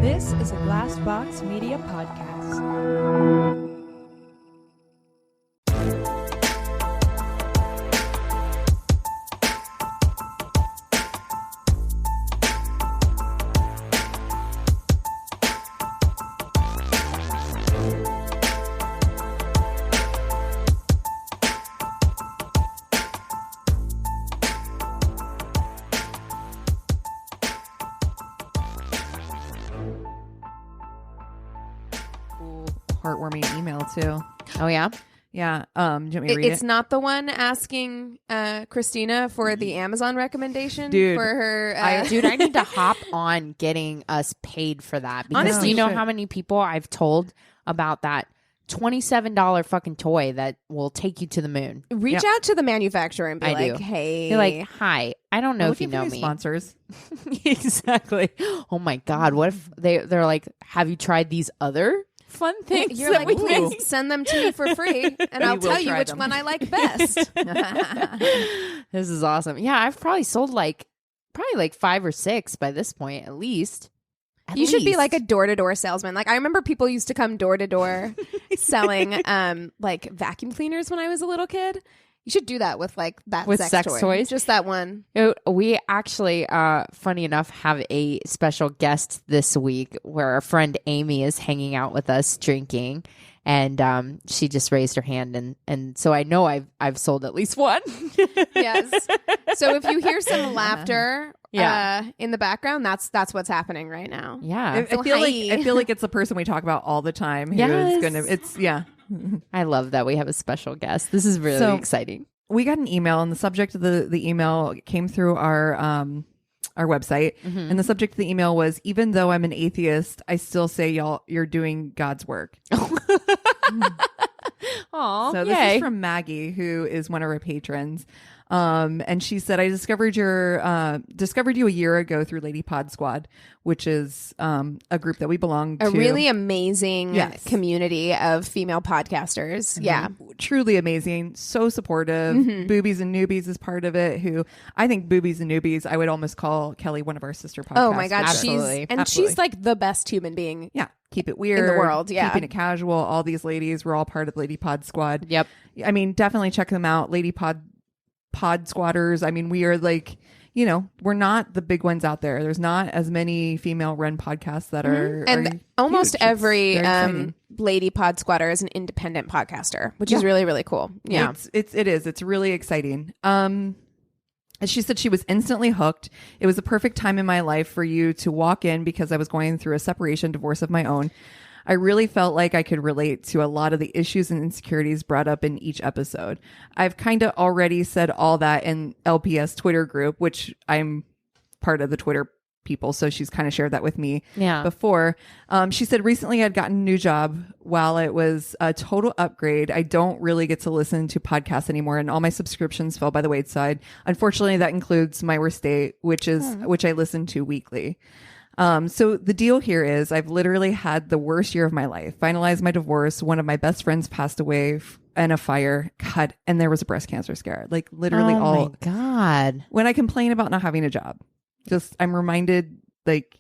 This is a Glassbox Media podcast. Heartwarming email too. Oh yeah, yeah. Do you want me to read it? It's not the one asking Christina for the Amazon recommendation, Dude, for her. dude, I need to hop on getting us paid for that, because Honestly, you know shit. how many people I've told about that $27 fucking toy that will take you to the moon. Reach out to the manufacturer and be I like, do. "Hey, You're like, hi, I don't know We're if you looking for know new me. Sponsors. Exactly. Oh my god, what if they're like, have you tried these other fun things? You're that like, we make?" please send them to me for free, and I'll will tell you try which them. one I like best." This is awesome. Yeah, I've probably sold like 5 or 6 by this point, at least. You should be like a door-to-door salesman. Like, I remember people used to come door-to-door selling like vacuum cleaners when I was a little kid. You should do that with like that With sex toy. toys? Just that one. We actually, funny enough, have a special guest this week where our friend Amy is hanging out with us drinking, and she just raised her hand, and so I know I've sold at least one. Yes. So if you hear some laughter Yeah. in the background, that's what's happening right now. Yeah, I feel like it's the person we talk about all the time. Who is gonna? It's yeah. I love that we have a special guest. This is really So- exciting. We got an email, and the subject of the email came through our website, and the subject of the email was, "Even though I'm an atheist, I still say you're doing God's work." Aw, So this is from Maggie, who is one of our patrons. And she said, "I discovered you a year ago through Lady Pod Squad, which is a group that we belong to. A really amazing Yes. community of female podcasters. Yeah. Truly amazing, so supportive. Boobies and Newbies is part of it. Who I think Boobies and Newbies, I would almost call Kelly one of our sister podcasts. Oh my God. Absolutely. She's like the best human being. Yeah. Keep it weird In the world, yeah. Keeping it casual. All these ladies, we're all part of Lady Pod Squad. Yep. I mean, definitely check them out. Lady Pod Squatters. I mean, we are like, we're not the big ones out there. There's not as many female run podcasts that are And are almost huge. It's every very exciting. lady pod squatter is an independent podcaster, which is really, really cool. Yeah. It's really exciting. And she said she was instantly hooked. It was the perfect time in my life for you to walk in because I was going through a separation divorce of my own. I really felt like I could relate to a lot of the issues and insecurities brought up in each episode. I've kind of already said all that in LPS Twitter group, which I'm part of the Twitter people. So she's kind of shared that with me before. She said recently I'd gotten a new job. While it was a total upgrade, I don't really get to listen to podcasts anymore, and all my subscriptions fell by the wayside. Unfortunately, that includes My Worst Date, which I listen to weekly. So the deal here is I've literally had the worst year of my life. Finalized my divorce. One of my best friends passed away in a fire. God, and there was a breast cancer scare. Like literally all. my god. When I complain about not having a job, just I'm reminded, like,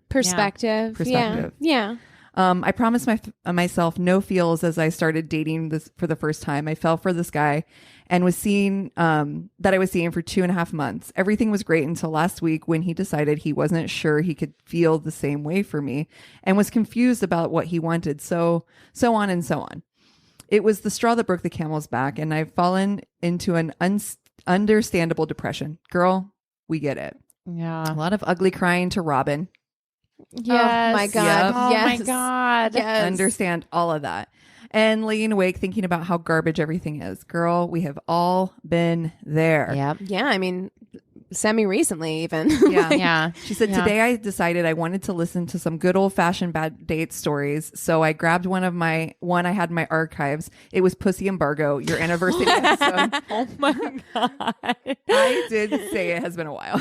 Perspective. Perspective. Yeah. I promised myself no feels as I started dating this for the first time. I fell for this guy and was seeing that I was seeing for 2.5 months. Everything was great until last week when he decided he wasn't sure he could feel the same way for me and was confused about what he wanted. So on and so on. It was the straw that broke the camel's back, and I've fallen into an understandable depression. Girl, we get it. Yeah. A lot of ugly crying to Robin. Yes. Oh my God. Yep. Oh Yes. my god. Yes. Understand all of that. And laying awake thinking about how garbage everything is. Girl, we have all been there. Yep. Yeah. I mean, semi-recently even. Yeah. Yeah. She said, today I decided I wanted to listen to some good old fashioned bad date stories. So I grabbed one I had in my archives. It was Pussy Embargo, your anniversary episode. Oh my god. I did say it has been a while.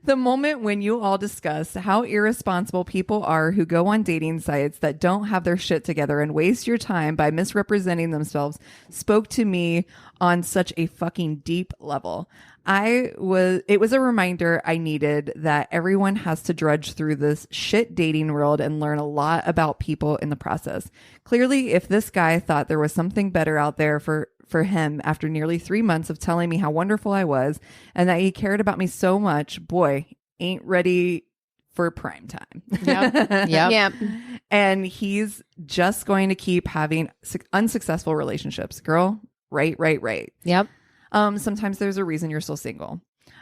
The moment when you all discuss how irresponsible people are who go on dating sites that don't have their shit together and waste your time by misrepresenting themselves spoke to me on such a fucking deep level. It was a reminder I needed that everyone has to drudge through this shit dating world and learn a lot about people in the process. Clearly, if this guy thought there was something better out there for him after nearly 3 months of telling me how wonderful I was and that he cared about me so much, boy, ain't ready for prime time. Yep. And he's just going to keep having unsuccessful relationships. Girl, right. Yep. Sometimes there's a reason you're still single.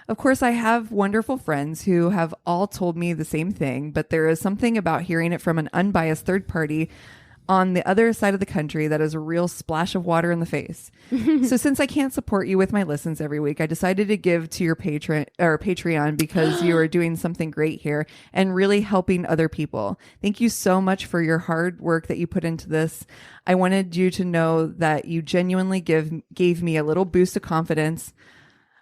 Of course, I have wonderful friends who have all told me the same thing, but there is something about hearing it from an unbiased third party on the other side of the country that is a real splash of water in the face. So since I can't support you with my listens every week, I decided to give to your Patreon because you are doing something great here and really helping other people. Thank you so much for your hard work that you put into this. I wanted you to know that you genuinely gave me a little boost of confidence.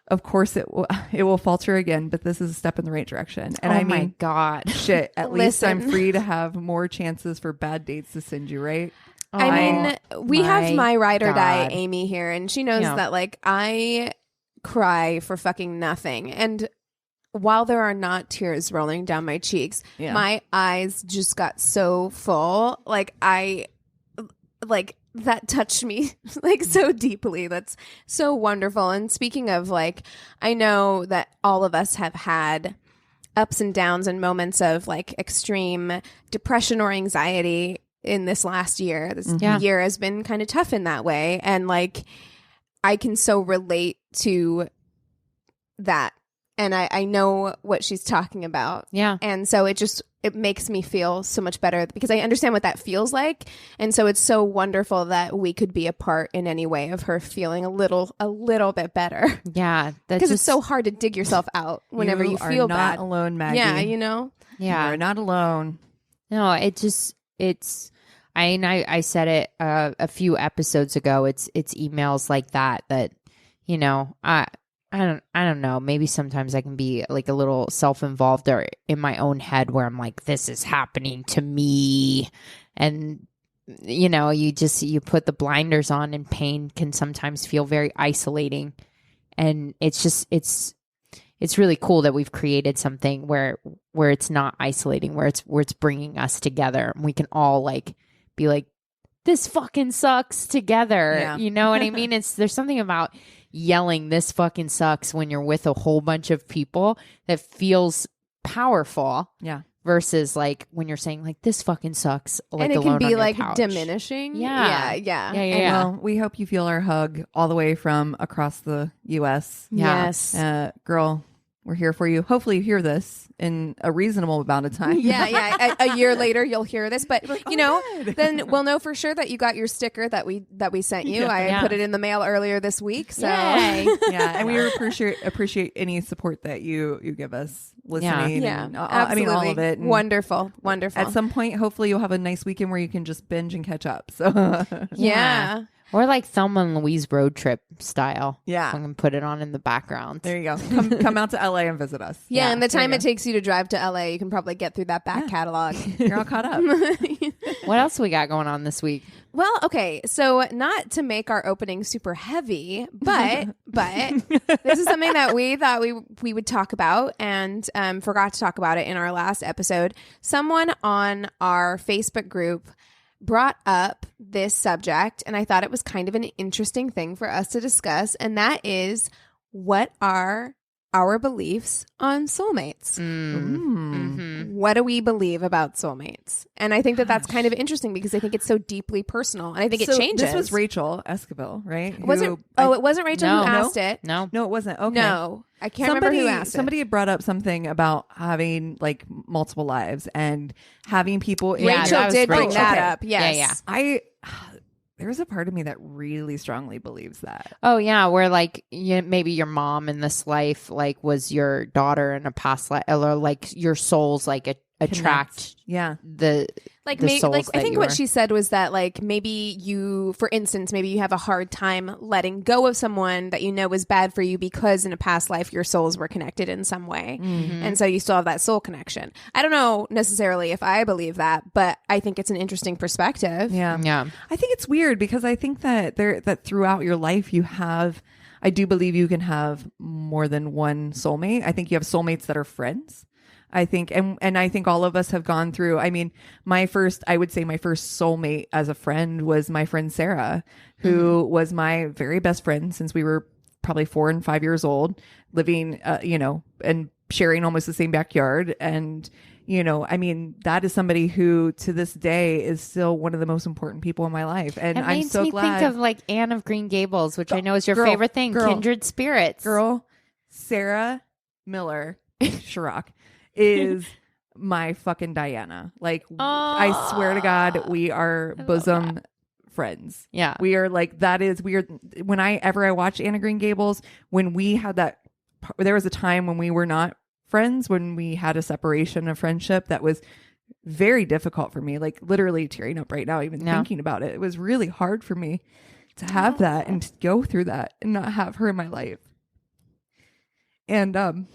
Of course, it will falter again, but this is a step in the right direction. And oh I mean, my God. shit, at least I'm free to have more chances for bad dates to send you, right? I mean, we have my ride or die God. Amy here, and she knows that like I cry for fucking nothing. And while there are not tears rolling down my cheeks, my eyes just got so full. That touched me like so deeply. That's so wonderful. And speaking of like, I know that all of us have had ups and downs and moments of like extreme depression or anxiety in this last year. This year has been kind of tough in that way. And like, I can so relate to that. And I know what she's talking about. Yeah. And so it makes me feel so much better because I understand what that feels like. And so it's so wonderful that we could be a part in any way of her feeling a little bit better. Yeah. Because it's so hard to dig yourself out whenever you feel are not bad. alone, Maggie. Yeah, you know? Yeah. You're not alone. No, I said it a few episodes ago. It's emails like that, you know, I don't know. Maybe sometimes I can be like a little self-involved or in my own head where I'm like, this is happening to me. And, you know, you put the blinders on and pain can sometimes feel very isolating. And it's really cool that we've created something where it's not isolating, where it's bringing us together. And we can all like be like, this fucking sucks together. Yeah. You know what I mean? There's something about yelling this fucking sucks when you're with a whole bunch of people that feels powerful. Yeah. Versus like when you're saying like this fucking sucks, like, and it alone can on be your like couch. diminishing. Yeah. Well, we hope you feel our hug all the way from across the U.S. Yeah. Yes. Girl, we're here for you. Hopefully you hear this in a reasonable amount of time. Yeah. A year later, you'll hear this, but like, you know, then we'll know for sure that you got your sticker that we sent you. I put it in the mail earlier this week. So Yay. Yeah, and we appreciate any support that you give us listening. Yeah, and, absolutely. I mean all of it. And Wonderful. At some point, hopefully, you'll have a nice weekend where you can just binge and catch up. So Yeah. Or like Thelma and Louise road trip style. Yeah. So I can put it on in the background. There you go. Come out to LA and visit us. Yeah, and the time there it takes you to drive to LA, you can probably get through that back catalog. You're all caught up. What else we got going on this week? Well, okay, so not to make our opening super heavy, but this is something that we thought we would talk about and forgot to talk about it in our last episode. Someone on our Facebook group brought up this subject, and I thought it was kind of an interesting thing for us to discuss, and that is, what are our beliefs on soulmates? Mm-hmm. What do we believe about soulmates? And I think that that's kind of interesting because I think it's so deeply personal, and I think it changes. This was Rachel Esquivel, right? It wasn't Rachel who asked it. No, it wasn't. Okay. No, I can't remember who asked Somebody had brought up something about having like multiple lives and having people. In Yeah, Rachel that was did bring Rachel. that Okay. up. Yes. Yeah. There's a part of me that really strongly believes that. Oh yeah, where like maybe your mom in this life like was your daughter in a past life, or like your souls like attract the Like, the maybe, souls like I that think you what were. she said was that, like, maybe you, for instance, maybe you have a hard time letting go of someone that you know was bad for you because in a past life your souls were connected in some way. Mm-hmm. And so you still have that soul connection. I don't know necessarily if I believe that, but I think it's an interesting perspective. Yeah. Yeah. I think it's weird because I think that that throughout your life you have, I do believe you can have more than one soulmate. I think you have soulmates that are friends. I think, and I think all of us have gone through, I mean, I would say my first soulmate as a friend was my friend Sarah, who was my very best friend since we were probably 4 and 5 years old, living, and sharing almost the same backyard. And, I mean, that is somebody who to this day is still one of the most important people in my life. And I'm so glad. It makes me think of like Anne of Green Gables, which I know is your favorite thing, kindred spirits. Girl, Sarah Miller Sharrock is my fucking Diana. Like, I swear to God, we are bosom friends. Yeah. We are like, that is weird. Whenever I watch Anne of Green Gables, when we had there was a time when we were not friends, when we had a separation of friendship that was very difficult for me, like literally tearing up right now, even thinking about it. It was really hard for me to have that and to go through that and not have her in my life. And,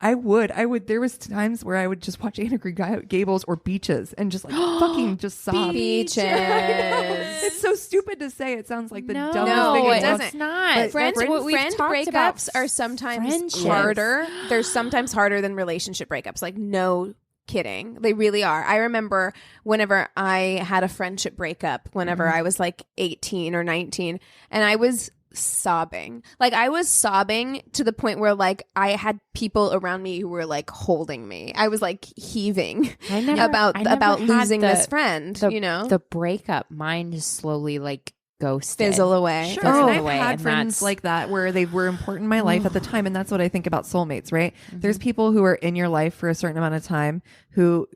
I would, there was times where I would just watch Anne of Green Gables or Beaches and just like fucking just sob. Beaches. It's so stupid to say. It sounds like the dumbest thing. No, it doesn't. It's not. But friend breakups are sometimes harder. They're sometimes harder than relationship breakups. Like, no kidding. They really are. I remember whenever I had a friendship breakup, whenever I was like 18 or 19, and I was sobbing. Like, I was sobbing to the point where like I had people around me who were like holding me. I was like heaving about losing this friend. The breakup, mine just slowly like ghosted, fizzle away. Sure. And I've had friends like that where they were important in my life at the time, and that's what I think about soulmates, right? There's people who are in your life for a certain amount of time who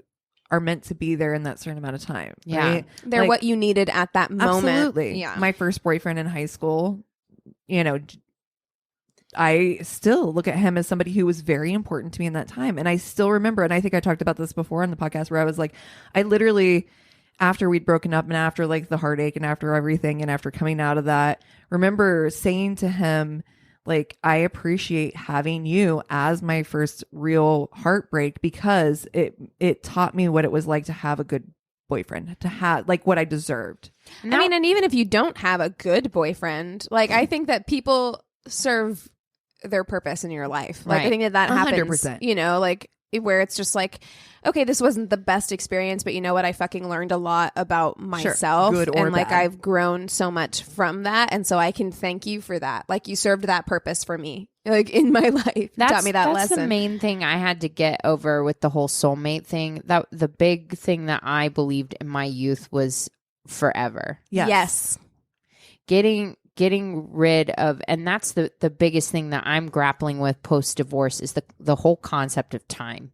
are meant to be there in that certain amount of time. Yeah, right? They're like, what you needed at that moment. Absolutely. Yeah. My first boyfriend in high school, I still look at him as somebody who was very important to me in that time. And I still remember, and I think I talked about this before on the podcast, where I was like, I literally, after we'd broken up and after like the heartache and after everything and after coming out of that, remember saying to him, like, I appreciate having you as my first real heartbreak, because it taught me what it was like to have a good boyfriend, to have like what I deserved. I mean, and even if you don't have a good boyfriend, like, I think that people serve their purpose in your life. Like, I think that happens, 100%. Like, where it's just like, okay, this wasn't the best experience, but you know what? I fucking learned a lot about myself. Good or and like, bad. I've grown so much from that. And so I can thank you for that. Like, you served that purpose for me, like, in my life. Taught me that lesson. That's the main thing I had to get over with the whole soulmate thing. That the big thing that I believed in my youth was forever. Yes. Getting rid of, and that's the biggest thing that I'm grappling with post divorce, is the whole concept of time.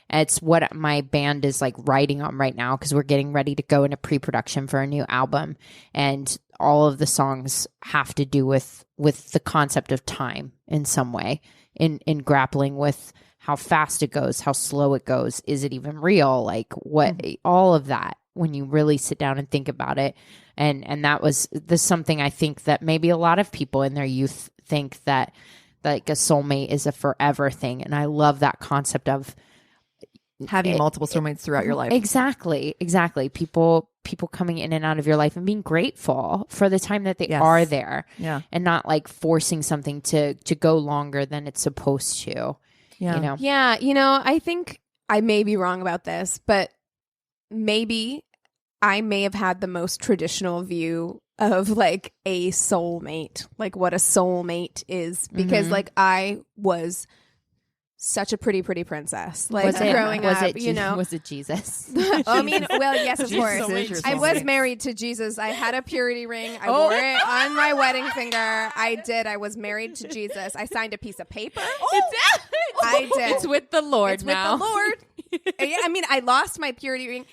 It's what my band is like writing on right now, because we're getting ready to go into pre-production for a new album, and all of the songs have to do with the concept of time in some way, in grappling with how fast it goes, how slow it goes, is it even real, like what, all of that, when you really sit down and think about it. And that was something I think that maybe a lot of people in their youth think that like a soulmate is a forever thing. And I love that concept of having multiple soulmates throughout your life. Exactly. People coming in and out of your life and being grateful for the time that they are there. Yeah. And not like forcing something to go longer than it's supposed to. Yeah. Yeah. I think I may be wrong about this, but maybe I may have had the most traditional view of like a soulmate, like what a soulmate is, because like I was such a pretty princess, like growing up, was it Jesus? I mean, well, yes, of course. Jesus I was married to Jesus. I had a purity ring. I wore it on my wedding finger. I did. I was married to Jesus. I signed a piece of paper. I did. It's with the Lord now. With the Lord. Yeah, I mean, I lost my purity ring.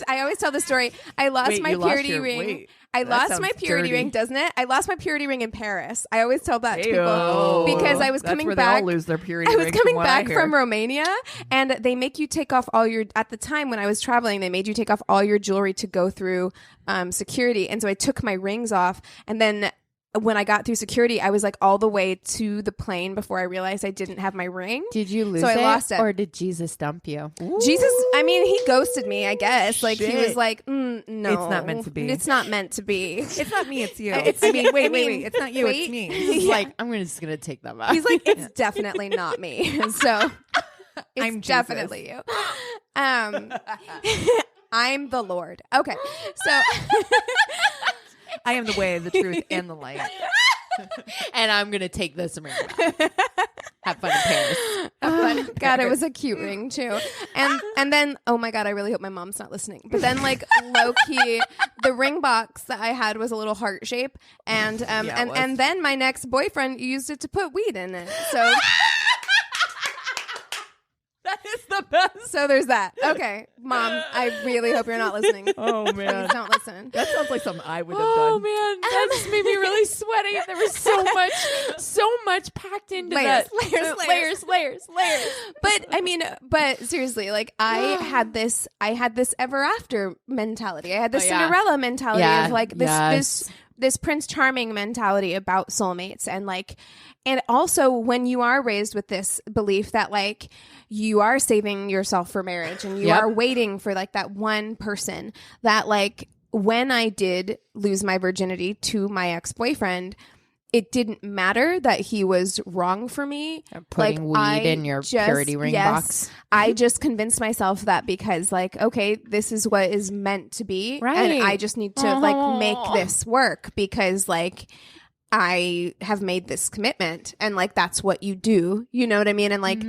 I always tell the story. I lost my purity ring. I lost my purity ring, doesn't it? I lost my purity ring in Paris. I always tell that to people because I was coming back. That's where they all lose their purity ring. I was coming back from Romania, and they make you take off all your. At the time when I was traveling, they made you take off all your jewelry to go through security, and so I took my rings off, and then when I got through security, I was like all the way to the plane before I realized I didn't have my ring. Did you lose So I it, lost it. or did Jesus dump you? Jesus, I mean, he ghosted me, I guess. Like, he Shit. was like, no. It's not meant to be. It's not meant to be. It's not me, it's you. It's- I mean, wait. I mean, It's not you, wait. it's me. He's Yeah. like, I'm just gonna take that back. He's like, it's definitely not me. So it's I'm Jesus. definitely you. I'm the Lord. Okay. So I am the way, the truth, and the light. and I'm gonna take this ring back. Have fun in Paris. God, it was a cute ring too. And then, oh my God, I really hope my mom's not listening. But then, like, low key, the ring box that I had was a little heart shape, and and then my next boyfriend used it to put weed in it. So That is the best. so there's that. Okay, Mom, I really hope you're not listening. Oh, man. Please don't listen. That sounds like something I would have Oh done. man, that just made me really sweaty. There was so much packed into Layers, that. layers. Layers. But I mean, but seriously, like I had this ever after mentality. I had this Oh, yeah. Cinderella mentality Yeah, of like yes. this Prince Charming mentality about soulmates, and also when you are raised with this belief that like you are saving yourself for marriage and you Yep. are waiting for like that one person that like when I did lose my virginity to my ex-boyfriend, it didn't matter that he was wrong for me. Putting weed in your purity ring box. I just convinced myself that because like, okay, this is what is meant to be. Right. And I just need to like make this work because like I have made this commitment and like that's what you do. You know what I mean? And like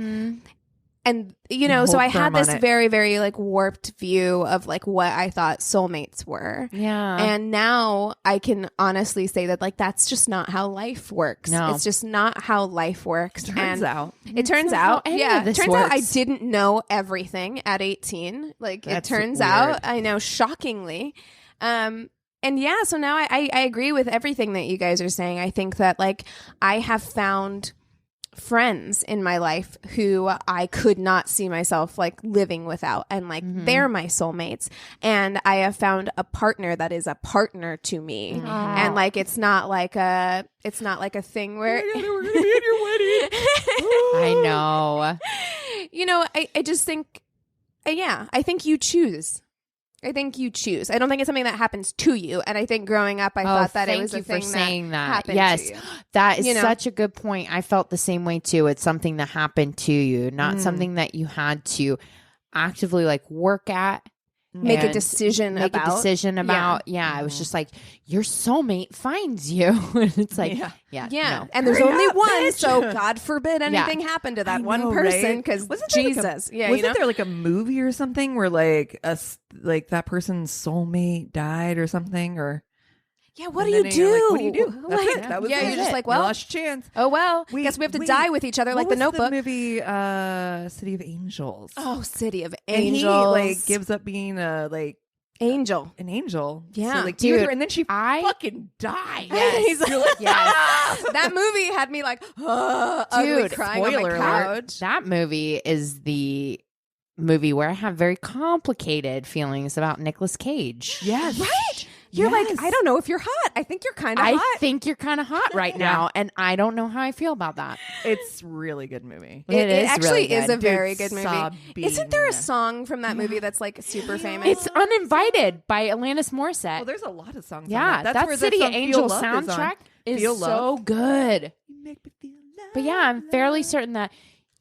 and you know, so hold I had firm on this it. very, very like warped view of like what I thought soulmates were. Yeah. And now I can honestly say that like that's just not how life works. No. It's just not how life works. Turns out. It turns not how out, any yeah. of this Turns out I works. didn't know everything at 18. Like That's it turns weird. out I know shockingly. And yeah, so now I agree with everything that you guys are saying. I think that like I have found friends in my life who I could not see myself like living without, and like they're my soulmates, and I have found a partner that is a partner to me, and like it's not like a thing where We're gonna be at your wedding. I know. you know I just think I think you choose. I think you choose. I don't think it's something that happens to you. And I think growing up, I thought that it was a thank you thing for saying that. happened Yes, to you. that is You know? such a good point. I felt the same way too. It's something that happened to you, not something that you had to actively like work at. Make a and decision make about. a decision about. Yeah, it was just like your soulmate finds you, and it's like, Yeah. no. And there's Hurry only up, one, bitch. so God forbid anything happened to that I one know, person right? because Wasn't there like Jesus. a- yeah, wasn't you know? there like a movie or something where like like that person's soulmate died or something? Or Yeah, what and do you then do? you're like, what do you do? That's Like, it. That was yeah, it. you're just like, You well, lost your chance. oh well. Wait, Guess we have to wait. die with each other like What the was Notebook. The movie City of Angels. Oh, City of and Angels. he like gives up being Angel. an angel. Yeah. so, like, Dude, with her, and then she I- fucking dies. Yes. You're like, Yes. That movie had me like, ugly Dude, crying on spoiler my alert. couch. That movie is the movie where I have very complicated feelings about Nicolas Cage. yes, Right? You're Yes. like, I don't know if you're hot. I think you're kind of I hot. think you're kind of hot right now, and I don't know how I feel about that. It's really good movie. It is actually really is good. a very Dude, good movie. Sabine. Isn't there a song from that movie that's like super famous? It's Uninvited by Alanis Morissette. Well, there's a lot of songs. yeah, on that. that where City the of song Feel Angels Love is on. soundtrack is Feel so Love. good. You make me feel love, But yeah, I'm fairly love. certain that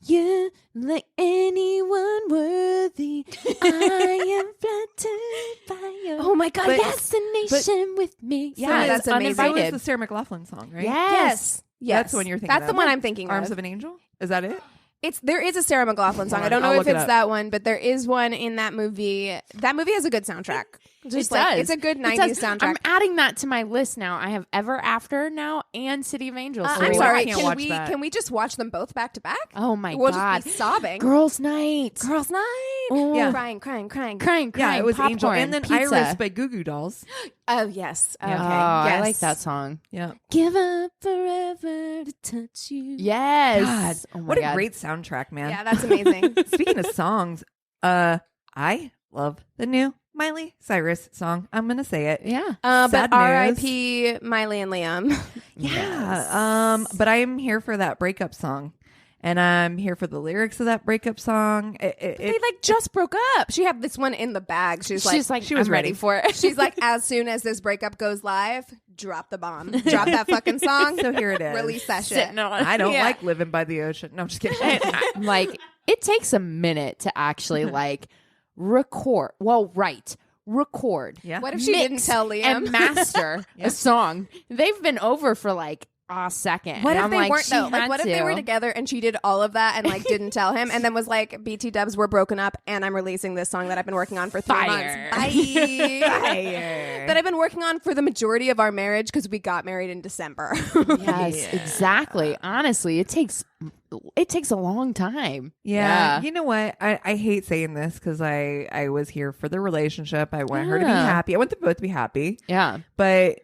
you like anyone worthy. I am flattered by your Oh my God, But- fascination with me. Yeah, that's it's amazing. So Uninvited. is the Sarah McLaughlin song, right? Yes. Yes. That's the one you're thinking That's of. the one I'm thinking Arms of. of an Angel? Is that it? There is a Sarah McLaughlin song. Hold I don't on, know I'll if look it it's up. that one, but there is one in that movie. That movie has a good soundtrack. Just It like, does. It's a good It 90s does. soundtrack. I'm adding that to my list now. I have Ever After now and City of Angels. So I'm wait, sorry. I can't Can watch we that. can we just watch them both back to back? Oh my We'll God. just be sobbing. Girls' Night. Girls' night. Oh. Yeah. Crying. Crying. Yeah, it was popcorn, Angel. And then pizza. Iris by Goo Goo Dolls. Oh yes. Okay. Oh, yes. I like that song. Yeah. Give up forever to touch you. Yes. God, Oh my what God. a great soundtrack, man. Yeah, that's amazing. Speaking of songs, I love the new Miley Cyrus song. I'm gonna say it. Yeah. But Sad news. R.I.P. Miley and Liam. Yeah. But I'm here for that breakup song. And I'm here for the lyrics of that breakup song. They like just broke up. She had this one in the bag. She was like, she was ready for it. She's like, as soon as this breakup goes live, drop the bomb. Drop that fucking song. So here it is. Release that shit. Sitting on. I don't Yeah. like living by the ocean. No, I'm just kidding. Like, it takes a minute to actually like record. Record. Yeah. What if she mix, didn't tell Liam? and master a song? They've been over for like a second. What And if I'm they like, weren't she though? Like, had what if they were to. together and she did all of that and like didn't tell him, and then was like, "BT Dubs, we're broken up, and I'm releasing this song that I've been working on for 3 Fire. months. Bye." That I've been working on for the majority of our marriage because we got married in December. Yes, exactly. Honestly, it takes a long time. Yeah. You know what? I hate saying this because I was here for the relationship. I want her to be Yeah. happy. I want them both to be happy. Yeah. But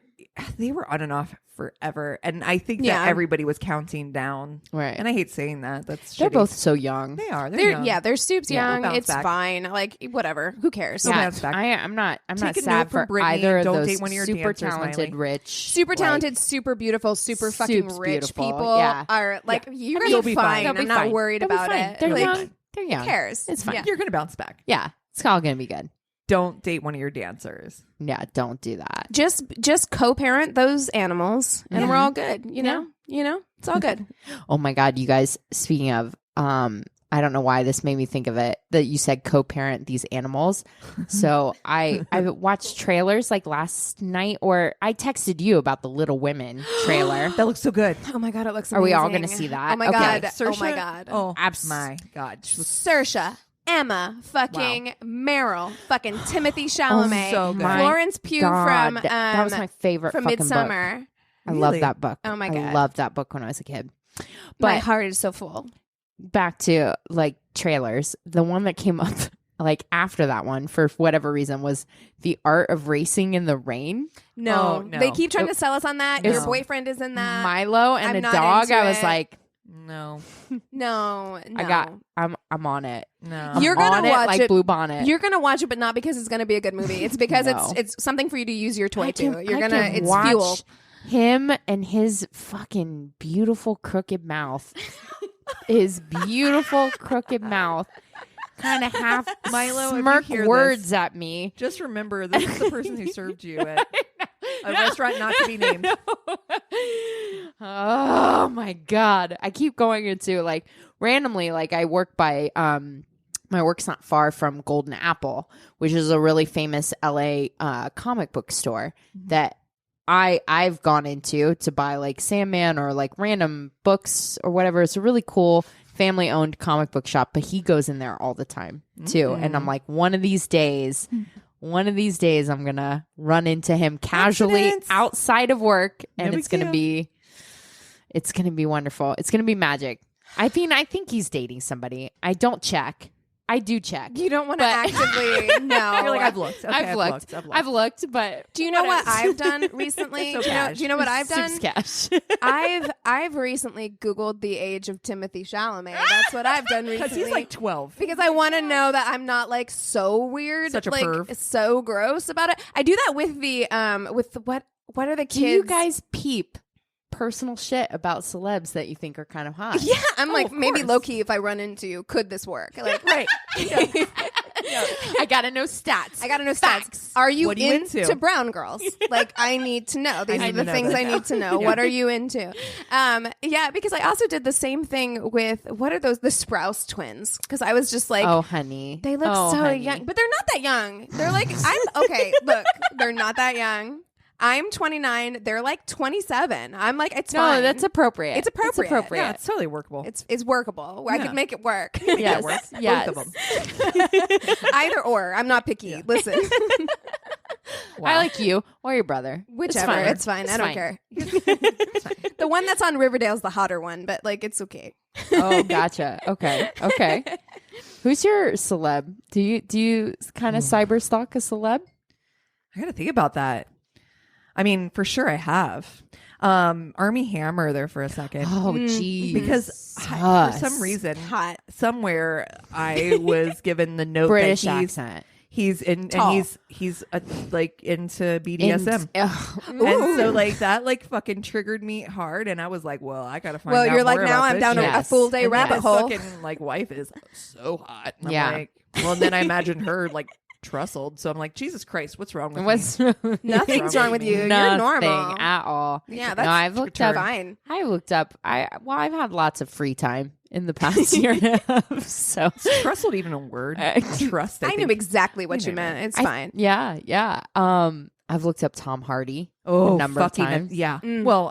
they were on and off forever. And I think Yeah. that everybody was counting down. Right. And I hate saying that. That's They're shitty. both so young. They are. They're young. they're Soup's Yeah, young. we'll bounce It's back. fine. Like whatever. Who cares? We'll Yeah, bounce back. I'm not Take a sad note from for Brittany. either of Don't those date one of your super dancers, talented, Miley. rich, Super talented, super beautiful, super fucking Soup's rich beautiful. people Yeah. are like you're You'll gonna be be fine. fine. They'll be I'm not fine. worried They'll be about fine. it. They're Like, young. They're young. Who cares? It's fine. Yeah. You're going to bounce back. Yeah, it's all gonna be good. Don't date one of your dancers. Yeah, don't do that. Just co-parent those animals, and we're all good. You know, it's all good. Oh my God, you guys, speaking of, I don't know why this made me think of it, that you said co-parent these animals. So I watched trailers like last night, or I texted you about the Little Women trailer. That looks so good. Oh my god, it looks. Are we all amazing. gonna see that? Oh my Okay. god. Oh my god. Oh, Abs- my God. She looks Saoirse, Emma, fucking Meryl, fucking Timothy Chalamet, so good. Florence Pugh God, from that was my favorite from fucking book. Midsummer. I love Really? that book. Oh my I God. loved that book when I was a kid. My But heart is so full. back to like trailers, the one that came up like after that one for whatever reason was The Art of Racing in the Rain. No, Oh, no. they keep trying to sell us on that. No. Your boyfriend is in that. Milo and I'm a not dog. into I was it. like, no. No, I'm on it. No. I'm You're gonna on it watch like it. Blue Bonnet. You're gonna watch it, but not because it's gonna be a good movie. It's because No. it's something for you to use your toy I can- to. You're I gonna. can It's watch fuel. him and his fucking beautiful crooked mouth. His beautiful crooked mouth. Kind of half Milo, if you smirk hear words this- at me. Just remember, this is the person who served you at a restaurant not to be named. Oh my God. I keep going into like randomly, like I work by my work's not far from Golden Apple, which is a really famous LA comic book store that I've gone into to buy like Sandman or like random books or whatever. It's a really cool family owned comic book shop, but he goes in there all the time too. And I'm like, one of these days I'm gonna run into him casually Accidents. outside of work, and No it's big gonna deal. it's gonna be wonderful. It's gonna be magic. I think he's dating somebody. I don't check. I do check. You don't want to But- actively. No, You're like, I've looked. Okay, I've looked. I've looked, but Do you know what I've done recently? So do you know what I've done? Soup's cash. I've recently Googled the age of Timothy Chalamet. That's what I've done Because recently. he's like 12. because I want to know that I'm not like so weird, Such a like perv. so gross about it. I do that with the what are the kids? Do you guys peep personal shit about celebs that you think are kind of hot? Yeah, I'm like of maybe course. low key. If I run into, could this work? Like, Right. I gotta know stats. I gotta know stats. Facts. Are you, What are you into? brown girls? Like, I need to know. These I are need the to know things this. I need to know. Yeah. What are you into? Yeah, because I also did the same thing with what are those? The Sprouse twins. Because I was just like, Oh, honey. they look Oh, so honey. young, but they're not that young. They're like, I'm okay. Look, they're not that young. I'm 29. They're like 27. I'm like, it's No, fine. that's appropriate. It's appropriate. It's appropriate. Yeah, it's totally workable. It's workable. I Yeah. could make it work. Yes. work. Yes. Both of them. Either or. I'm not picky. Listen, I like you or your brother. whichever. It's fine. I don't care. The one that's on Riverdale's the hotter one, but like it's okay. Oh, gotcha. Okay. Okay. Who's your celeb? Do you kind of cyber stalk a celeb? I got to think about that. I mean, for sure I have. Army Hammer there for a second. Oh, geez. Because for some reason, Hot. somewhere I was given the note British that accent. He's in, Tall. and he's like into BDSM. And so like that like fucking triggered me hard, and I was like, well, I gotta find out you're like, more now about I'm this down shit. a full day And rabbit his hole. fucking like wife is so hot. And Yeah. I'm like, well, and then I imagine her like trustled. So I'm like, Jesus Christ, what's wrong with me? What's Nothing's wrong with you. You're Nothing normal. at all. Yeah, No, that's I've looked up. fine. I looked up. I've had lots of free time in the past year and a half. So Is trustled even a word? Trust. I knew think. exactly what You you know meant. It's I- fine. yeah. I've looked up Tom Hardy Oh, a number of fucking times. yeah. Mm. Well,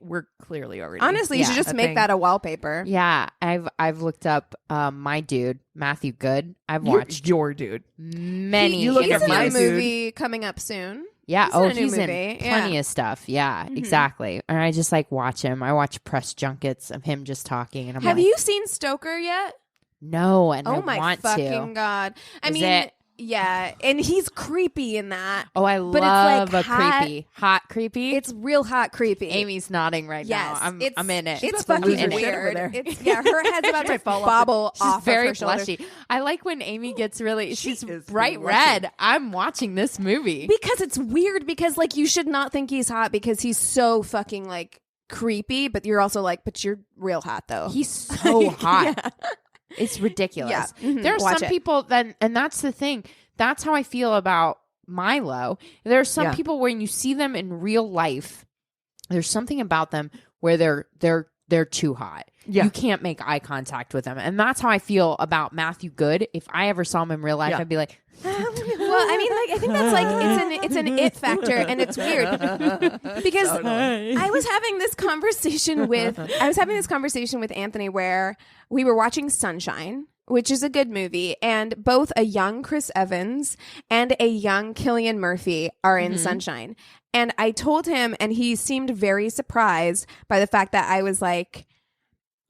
we're clearly already. Honestly, you Yeah, should just a make thing. that a wallpaper. Yeah, I've looked up my dude Matthew Good. I've You're watched your dude. many. you look He's at in my a dude. movie coming up soon. Yeah. He's in a new He's in movie, plenty yeah. of stuff. Yeah, exactly. And I just like watch him. I watch press junkets of him just talking. And I'm Have like, you seen Stoker yet? No, and I Oh my want fucking to. god! I Is mean, it- yeah, and he's creepy in that. Oh, I But it's love like a hot- creepy, hot creepy. It's real hot creepy. Amy's nodding right yes, now. it's, I'm in it. It's about to lose fucking her shit over weird. there. It's her head's about to might fall off bobble She's off very of her shoulders. blushy. I like when Amy gets really. She She's is bright blushing. red. I'm watching this movie. Because it's weird. Because like you should not think he's hot because he's so fucking like creepy. But you're also like, but you're real hot though. He's so hot. Yeah. It's ridiculous. Yeah. Mhm. There are Watch some it. people then, and that's the thing. That's how I feel about Milo. There are some Yeah. people when you see them in real life, there's something about them where they're too hot. Yeah. You can't make eye contact with them, and that's how I feel about Matthew Good. If I ever saw him in real life, Yeah. I'd be like, Well, I mean, like I think that's like it's an it factor, and it's weird because I was having this conversation with Anthony where we were watching Sunshine, which is a good movie, and both a young Chris Evans and a young Cillian Murphy are in Sunshine. And I told him, and he seemed very surprised by the fact that I was like,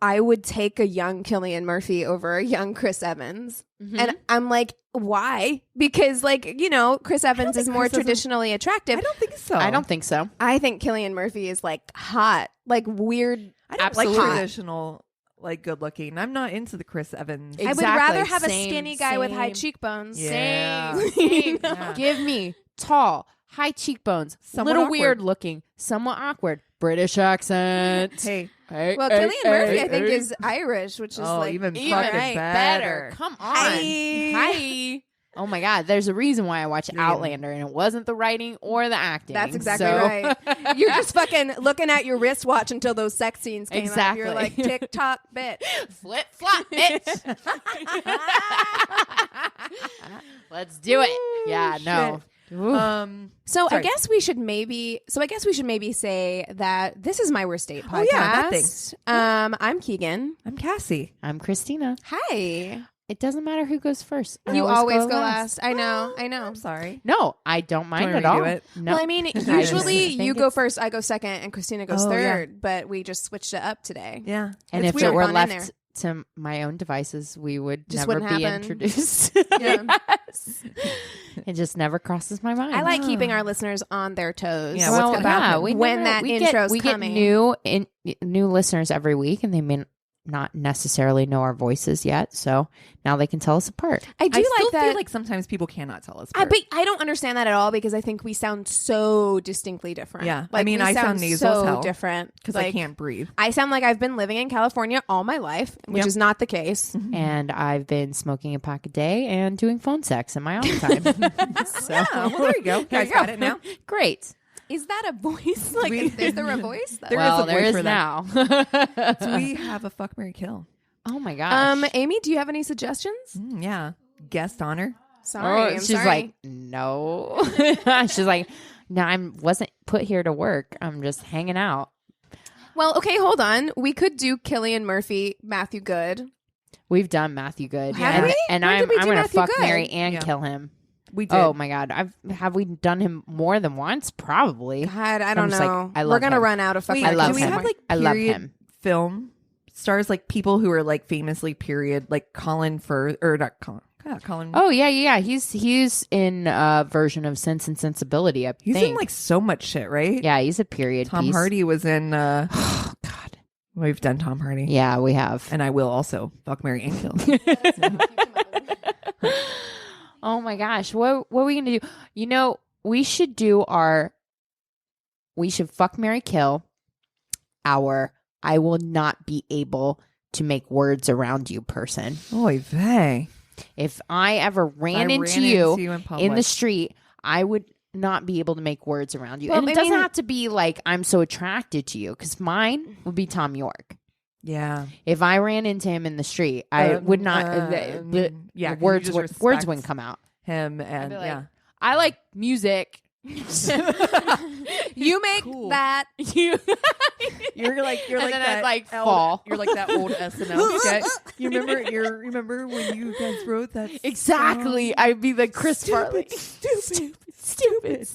I would take a young Cillian Murphy over a young Chris Evans. And I'm like, why? Because like, you know, Chris Evans is more Chris Evans- traditionally attractive. I don't think so. I don't think so. I think Cillian Murphy is like hot, like weird. I don't Absolutely. like traditional, like good looking. I'm not into the Chris Evans. I would Exactly. rather have a Same, skinny guy with high same. cheekbones. Yeah. Same. Yeah. Give me tall, high cheekbones, Somewhat little awkward. weird looking, somewhat awkward, British accent. Hey, Hey, Well, hey, Cillian Murphy, hey, I think, hey. is Irish, which is oh, like even Even fucking right, better. Come on. Hi. Hi. Oh my God. There's a reason why I watch Yeah. Outlander, and it wasn't the writing or the acting. That's exactly So- right. You're just fucking looking at your wristwatch until those sex scenes came up. You're Exactly. like, tick tock, bitch. Flip flop, bitch. Let's do it. Yeah, no. Ooh. So I Sorry. guess we should maybe say that this is my worst date podcast. Oh, yeah, that thing. I'm Keegan. I'm Cassie. I'm Christina. Hi. It doesn't matter who goes first. I You always go last. I know. I'm Sorry. No, I don't mind want at me to all. do it? No. Well, I mean, just usually think you go it's- first, I go second, and Christina goes Oh, yeah. third. But we just switched it up today. Yeah. And It's if weird it were gone in left to my own devices, we would Just never wouldn't be happen. introduced. Yeah. Yes. It just never crosses my mind. I like keeping our listeners on their toes. Yeah, well, what's gonna happen? we when never- that we intro's get, coming. We get new listeners every week, and they may not necessarily know our voices yet, so now they can tell us apart. I do I like still that. feel like sometimes people cannot tell us. But I don't understand that at all because I think we sound so distinctly different. Yeah. Like, I mean, we I sound nasal so as hell different because like, I can't breathe. I sound like I've been living in California all my life, which Yep. is not the case. And I've been smoking a pack a day and doing phone sex in my own time. So Yeah, well, there you go. There Guys you got go. it now. Great. Is that a voice? Like, We- is there a voice? There is well, a there voice is for that. now. So we have a fuck, marry, kill. Oh my gosh. Amy, do you have any suggestions? Yeah. Guest honor. Sorry, I'm she's sorry. like, no. She's like, no, I wasn't put here to work. I'm just hanging out. Well, okay, hold on. We could do Cillian Murphy, Matthew Good. We've done Matthew Good, Have and, we? and When did I'm we do gonna Matthew fuck, Good? marry, and Yeah. kill him. We did. Oh my God, have we done him more than once? Probably. God, I don't just like, know. I We're love gonna him. run out of fucking. Wait, I love do we him. have like I love period him. film stars, like people who are like famously period, like Colin Firth or not Colin? Yeah, Colin. Oh yeah. He's in a version of Sense and Sensibility. I he's think. in like so much shit, right? yeah, he's a period Tom piece. Hardy was in. Oh God. We've done Tom Hardy. Yeah, we have. And I will also fuck, marry, and kill. Oh my gosh. What are we going to do? You know, we should fuck, marry, kill our I will not be able to make words around you person. Oy vey. If I ever ran into you in the public. street, I would not be able to make words around you. Well, and it I doesn't mean- have to be like I'm so attracted to you, because mine would be Thom Yorke. Yeah. If I ran into him in the street, I would not. The 'cause you words just words respect wouldn't come out. him and be like, yeah. I like music. You make Cool. that. You You're like And that then I'd, like, old- fall. You're like that old SNL sketch. You remember when you guys wrote that exactly. song? I'd be like Chris Farley. Stupid.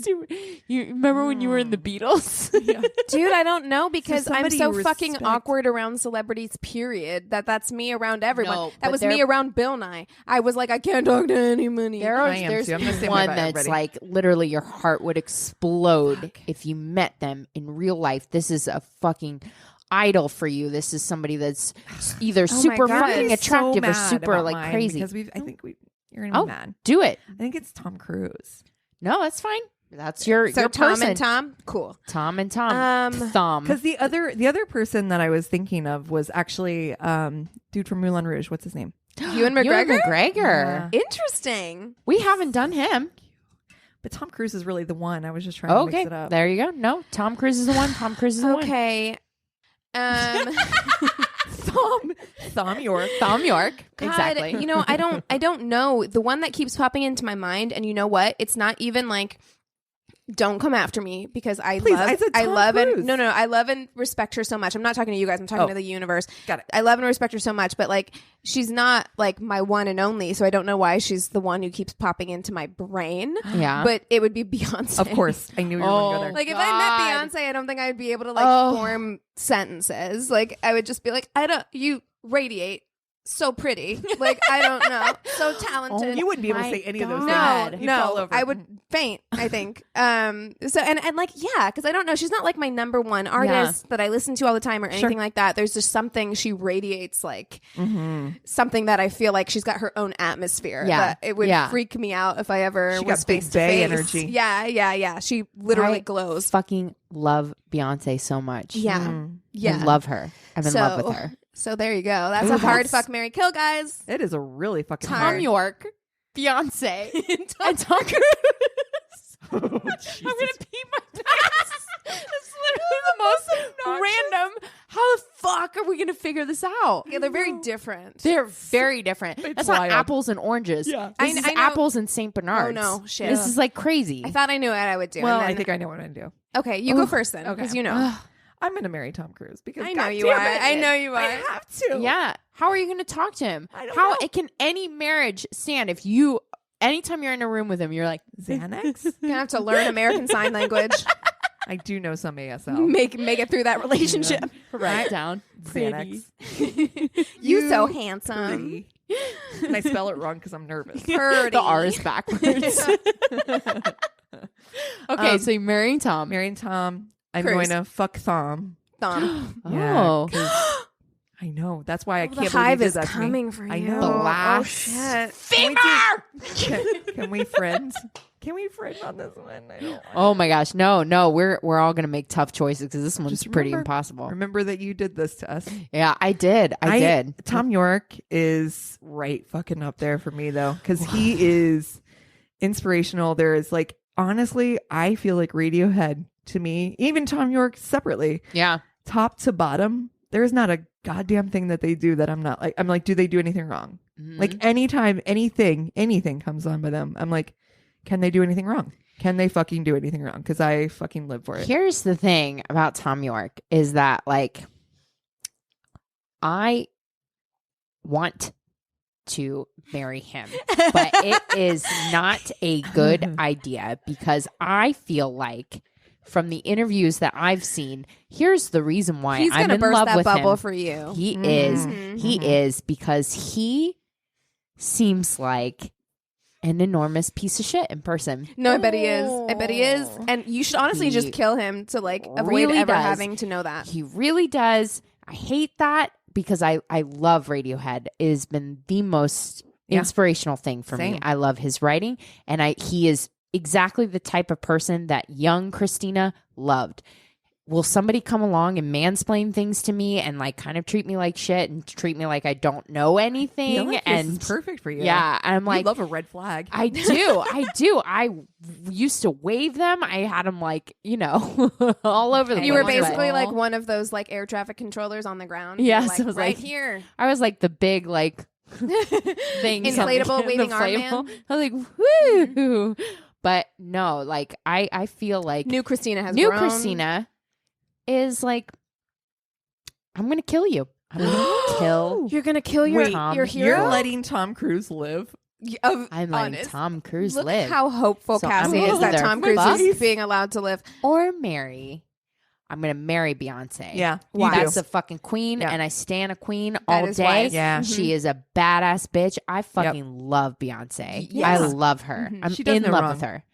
You remember when you were in the Beatles? Yeah. Dude, I don't know because I'm somebody so you fucking respect. awkward around celebrities, period. That's me around everyone. No, that but was they're- me around Bill Nye. I was like, I can't talk to anybody. I am There's too. I'm the same way one about that's everybody. like literally your heart would explode if you met them in real life. This is a fucking idol for you. This is somebody that's either my super God. fucking He's so attractive or mad super about like mine crazy. because you're gonna be Oh, mad. do it. I think it's Tom Cruise. No, that's fine. That's your So your Tom person. and Tom, cool. Tom and Tom. Thumb. Because the other person that I was thinking of was actually dude from Moulin Rouge. What's his name? Ewan McGregor. McGregor. Interesting. We haven't done him. But Tom Cruise is really the one. I was just trying to Okay, mix it up. there you go. No, Tom Cruise is the one. Tom Cruise is the one. Okay. Thom Yorke. Thom Yorke. God, Exactly. You know, I don't know. The one that keeps popping into my mind, and you know what? It's not even like don't come after me because Please, I said Tom love Cruise. and no, I love and respect her so much. I'm not talking to you guys. I'm talking Oh. to the universe. Got it. I love and respect her so much, but like she's not like my one and only. So I don't know why she's the one who keeps popping into my brain. Yeah. But it would be Beyonce. Of course, I knew you were going to go there. Like if I God. met Beyonce, I don't think I'd be able to like Oh. form sentences. Like I would just be like, you radiate so pretty. Like I don't know, so talented. you wouldn't be able to my say any of those God. things. You'd fall No, over. I would faint. I think. So and like yeah, because I don't know. She's not like my number one artist that I listen to all the time or anything like that. There's just something she radiates, like something that I feel like she's got her own atmosphere. Yeah. that it would Yeah. freak me out if I ever She was got Big face to Bay face. energy. Yeah. She literally I glows. fucking love Beyonce so much. Yeah, yeah. I love her. I'm in love with her. So there you go. That's Ooh, a hard that's- fuck, marry, kill, guys. It is a really fucking Tom hard. Yorke, Beyonce, and Tom Cruise. I'm gonna pee my pants. It's literally the most random. How the fuck are we gonna figure this out? Yeah, they're very different. They're very different. That's not wild. apples and oranges. Yeah. This is I know. apples and St. Bernards. Oh, no. Shit. This is like crazy. I thought I knew what I would do. Well, and I then- think I know what I'd do. Okay, you go first then, because Okay. you know. I'm going to marry Tom Cruise because I know God you damn are. it, I know you I are. have to. Yeah. How are you going to talk to him? I don't How know. can any marriage stand if you, anytime you're in a room with him, you're like, Xanax. You're gonna have to learn American Sign Language. I do know some ASL. Make it through that relationship. write down. Xanax. You so handsome. Pretty. And I spell it wrong because I'm nervous. Purdy. The R is backwards. Okay, so you're marrying Tom. Marrying Tom. I'm Cruise. going to fuck Thom. Thumb. Oh. 'cause I know. That's why I The can't hive believe he is did that to me. coming for you. I know. Blast. Oh shit. Fever! Can we friend? Can we friend on this one? I don't. Oh my gosh, no, we're all gonna make tough choices because this one's Just pretty remember- impossible. Remember that you did this to us. Yeah, I did. I did. Tom Yorke is right fucking up there for me though, because he is inspirational. There is like, honestly, I feel like Radiohead to me, even Tom Yorke separately, Yeah. top to bottom, there is not a goddamn thing that they do that I'm like, do they do anything wrong? Mhm. Like anytime anything comes on by them, I'm like, can they do anything wrong? Can they fucking do anything wrong? Because I fucking live for it. Here's the thing about Thom Yorke is that like I want to marry him, but it is not a good idea because I feel like from the interviews that I've seen, here's the reason why He's I'm gonna in burst love that with bubble him. for you. He Mhm. is because he seems like an enormous piece of shit in person. No, I bet he is. I bet he is. And you should honestly He just kill him to like avoid really ever does. having to know that. He really does. I hate that because I love Radiohead. It has been the most inspirational thing for me. Same. I love his writing, and he is exactly the type of person that young Christina loved. Will somebody come along and mansplain things to me and like kind of treat me like shit and treat me like I don't know anything? And it's perfect for you. Yeah, I'm like, you love a red flag. I do. I used to wave them. I had them like, all over the place. You were basically like one of those like air traffic controllers on the ground. Yes, like, I was right like, here. I was like the big like thing, inflatable waving arm man. I was like, woo! But no, like I feel like new Christina has new grown. Christina is like, I'm gonna kill you. I'm gonna kill. You're gonna kill your hero. You're letting Tom Cruise live. I'm letting Tom Cruise Look live. how hopeful So Cassie I'm is that either Tom Cruise fuck is being allowed to live. or marry. I'm gonna marry Beyonce. Yeah, that's a fucking queen, Yeah. and I stan a queen That all is day. wise. Yeah. She is a badass bitch. I fucking love Beyonce. Yes. I love her. I'm She does in no love wrong. with her.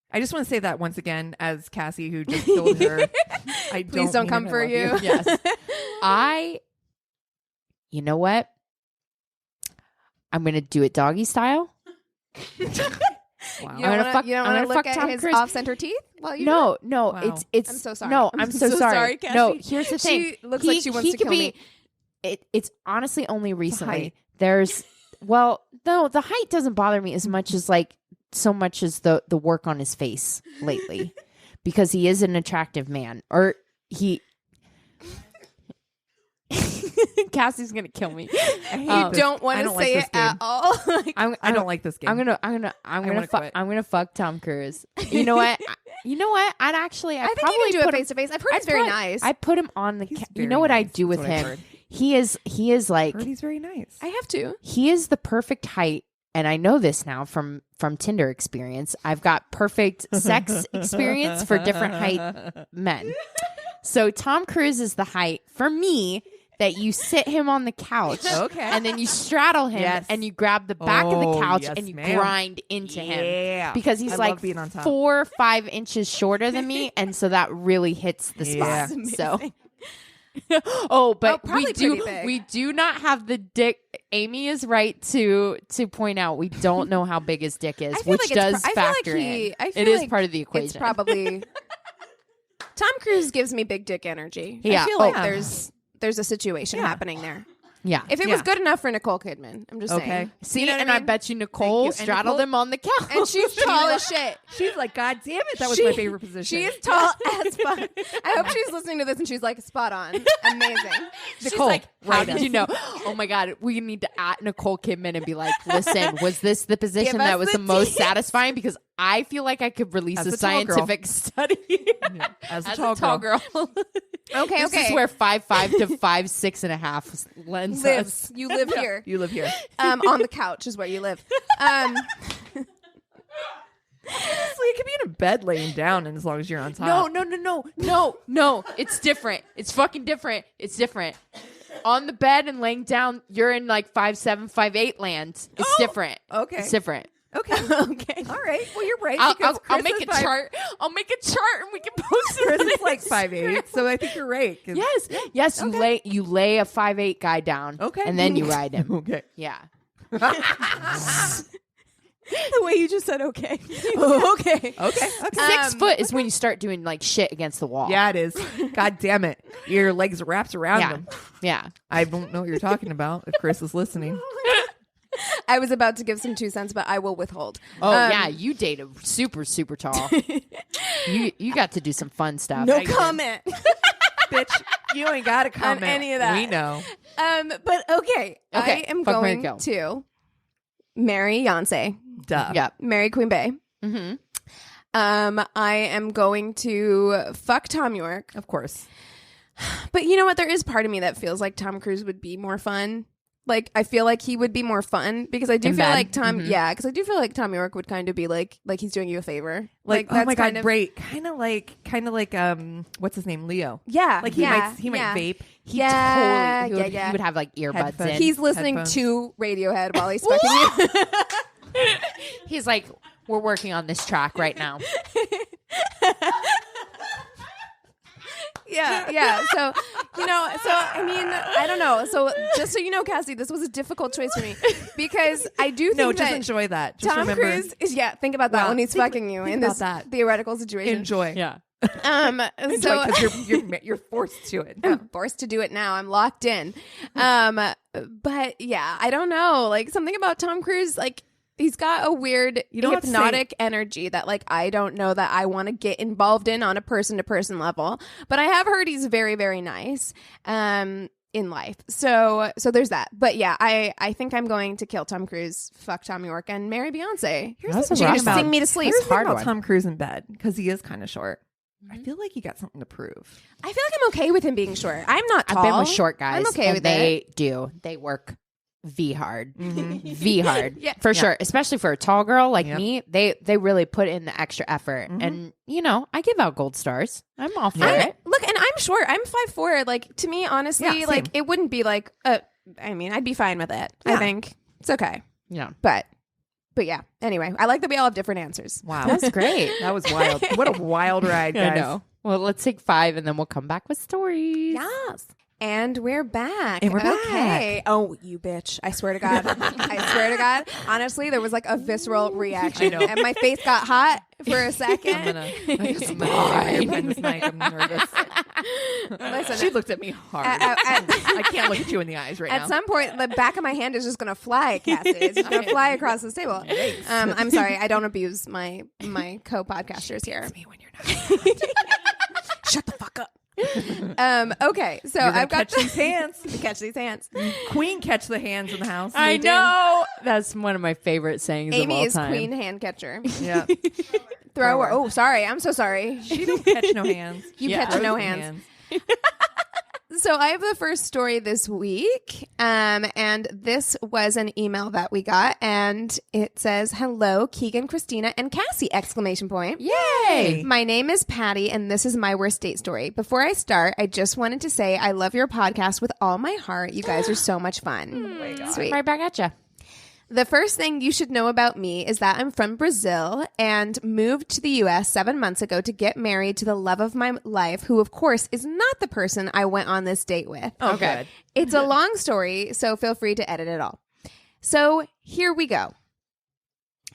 I just want to say that once again, as Cassie, who just killed her. Please don't come for you. Yes. You know what? I'm gonna do it doggy style. Wow. You I'm don't gonna wanna- fuck- you don't I'm want to gonna look fuck at Tom his Cruise. off-center teeth while you No, Wow. it's. I'm so sorry. No, I'm I'm so so sorry. sorry, Cassie. No, here's the thing. She looks like she wants to could kill me. It's honestly only recently. height. There's no, the height doesn't bother me as much as so much as the work on his face lately, because he is an attractive man, or he. Cassie's gonna kill me. You don't want to say it at all. I don't like this game. I'm gonna fuck Tom Cruise. You know what? I'd actually. I think you can do it face to face. I've heard it's very nice. I put him on the. He's You very know what I nice. do with That's what I've him? heard. He is like Heard he's very nice. I have to. he is the perfect height, and I know this now from Tinder experience. I've got perfect sex experience for different height men. So Tom Cruise is the height for me that you sit him on the couch, Okay. and then you straddle him, Yes. and you grab the back of the Oh, couch yes, and you ma'am. grind into him Yeah. because he's I like love being on top. 4 or 5 inches shorter than me, and so that really hits the Yeah. spot. So. But probably pretty big. we do not have the dick. Amy is right to point out we don't know how big his dick is, I feel which like does I feel like factor he- in. I It feel is like part of the It's equation. probably Tom Cruise gives me big dick energy. Yeah. I feel like Oh. there's a situation happening there. yeah. If it was good enough for Nicole Kidman, I'm just Okay. saying. See, You know what and I mean? bet you Nicole And straddled Nicole- him on the couch. And she's tall as shit. She's like, God damn it, that was She- my favorite position. She is tall as fuck. I hope she's listening to this and she's like, spot on. Amazing. She's Nicole, like, how write did us. you know? Oh my God, we need to at Nicole Kidman and be like, listen, was this the position Give us that was the the most deets. satisfying? Because I feel like I could release As a a tall girl. scientific study As a as tall a tall girl. Okay, This okay. is where 5'5" to 5'6.5" lends us. lives. You live here. You live here. On the couch is where you live. Honestly, it could be in a bed laying down, and as long as you're on top. No. It's different. It's fucking different. It's different. On the bed and laying down, you're in like 5'7", 5'8" land. It's different. Okay. It's different. Okay. Okay. All right. Well, you're right. I'll because Chris make is a chart. I'll make a chart and we can post it. Chris is like 5'8", so I think you're right. 'cause- Yes. You lay a 5'8" guy down. Okay. And then you ride him. Okay. Yeah. The way you just said okay. Okay. Okay. 6 foot is when you start doing like shit against the wall. Yeah, it is. God damn it. Your legs wrapped around Yeah. them. Yeah. I don't know what you're talking about if Chris is listening. I was about to give some 2 cents, but I will withhold. Oh yeah, you dated super tall. you got to do some fun stuff. No comment. Bitch, you ain't got to comment. any of that. We know. But okay. I am Fuck, marry, going kill. to marry Beyonce, Duh. Yep. marry Queen Bey. Mm-hmm. I am going to fuck Thom Yorke. Of course. But you know what? There is part of me that feels like Tom Cruise would be more fun. Like, I feel like he would be more fun because I do In feel bed? like Tom, Mhm. yeah, because I do feel like Thom Yorke would kind of be like he's doing you a favor. Like, oh that's my God, kind of, great. Kind of like, what's his name? Leo. Yeah. Like he might vape. He Yeah, totally yeah. he would have like earbuds Headphones. in. He's listening Headphones. to Radiohead while he's fucking you. He's like, we're working on this track right now. Yeah. So So I mean, I don't know. So just so you know, Cassie, this was a difficult choice for me because I do think just that enjoy that. Just Tom remember, Cruise is think about that when he's fucking you in this that. theoretical situation. enjoy. Yeah. So because you're forced to it. I'm forced to do it now. I'm locked in. But yeah, I don't know. Like something about Tom Cruise, like he's got a weird don't have to hypnotic energy that like I don't know that I want to get involved in on a person to person level. But I have heard he's very, very nice in life. So there's that. But yeah, I think I'm going to kill Tom Cruise, fuck Thom Yorke, and marry Beyonce. That's She a can rough just one. sing me to sleep. Here's the thing hard about one. Tom Cruise in bed because he is kind of short. I feel like you got something to prove. I feel like I'm okay with him being short. I'm not tall. I've been with short guys. I'm okay and with they it. do. They work V hard. V hard. Yeah. For sure. Especially for a tall girl like Yep. me. They really put in the extra effort. And, I give out gold stars. I'm all for it. Look, and I'm short. I'm 5'4". Like to me, honestly, Yeah, like same. it wouldn't be like I mean, I'd be fine with it. I Yeah. think it's okay. Yeah. But yeah. Anyway, I like that we all have different answers. Wow, That's great. that was wild. What a wild ride, guys. I know. Well, let's take 5 and then we'll come back with stories. Yes. And we're back. And we're okay. Oh, you bitch. I swear to God. I swear to God. Honestly, there was like a visceral reaction. I know. And my face got hot for a second. I'm gonna say your friend this night. I'm nervous. Listen, She looked at me hard. I can't look at you in the eyes right now. At some point, the back of my hand is just going to fly, Cassie. It's just going to fly across this table. I'm sorry. I don't abuse my co-podcasters here. me when you're not. Shut the fuck up. Okay, so You're gonna I've got catch these hands. catch these hands. Queen catch the hands in the house. I know. That's one of my favorite sayings of Amy all is time. queen hand catcher. Yeah. Thrower. Oh, sorry. I'm so sorry. She don't catch no hands. You Yeah. catch no Frozen hands. So I have the first story this week, and this was an email that we got, and it says, "Hello, Keegan, Christina, and Cassie!" Exclamation point. Yay! My name is Patty, and this is my worst date story. Before I start, I just wanted to say I love your podcast with all my heart. You guys are so much fun. Sweet. Right back at you. The first thing you should know about me is that I'm from Brazil and moved to the U.S. 7 months ago to get married to the love of my life, who, of course, is not the person I went on this date with. Oh, good. It's a long story, so feel free to edit it all. So here we go.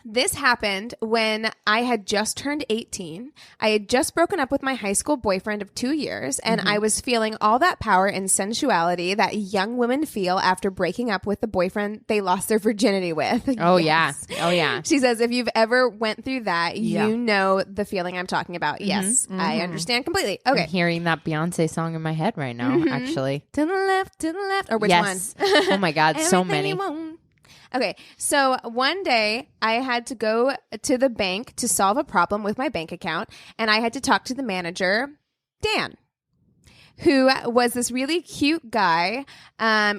This happened when I had just turned 18. I had just broken up with my high school boyfriend of 2 years, and I was feeling all that power and sensuality that young women feel after breaking up with the boyfriend they lost their virginity with. Oh, Yes. yeah. Oh, yeah. She says, if you've ever went through that, Yeah. you know the feeling I'm talking about. Yes, I understand completely. Okay. I'm hearing that Beyonce song in my head right now, actually. To the left. Or which Yes. one? Oh, my God. So Everything many. you want. Okay, so one day I had to go to the bank to solve a problem with my bank account, and I had to talk to the manager, Dan, who was this really cute guy.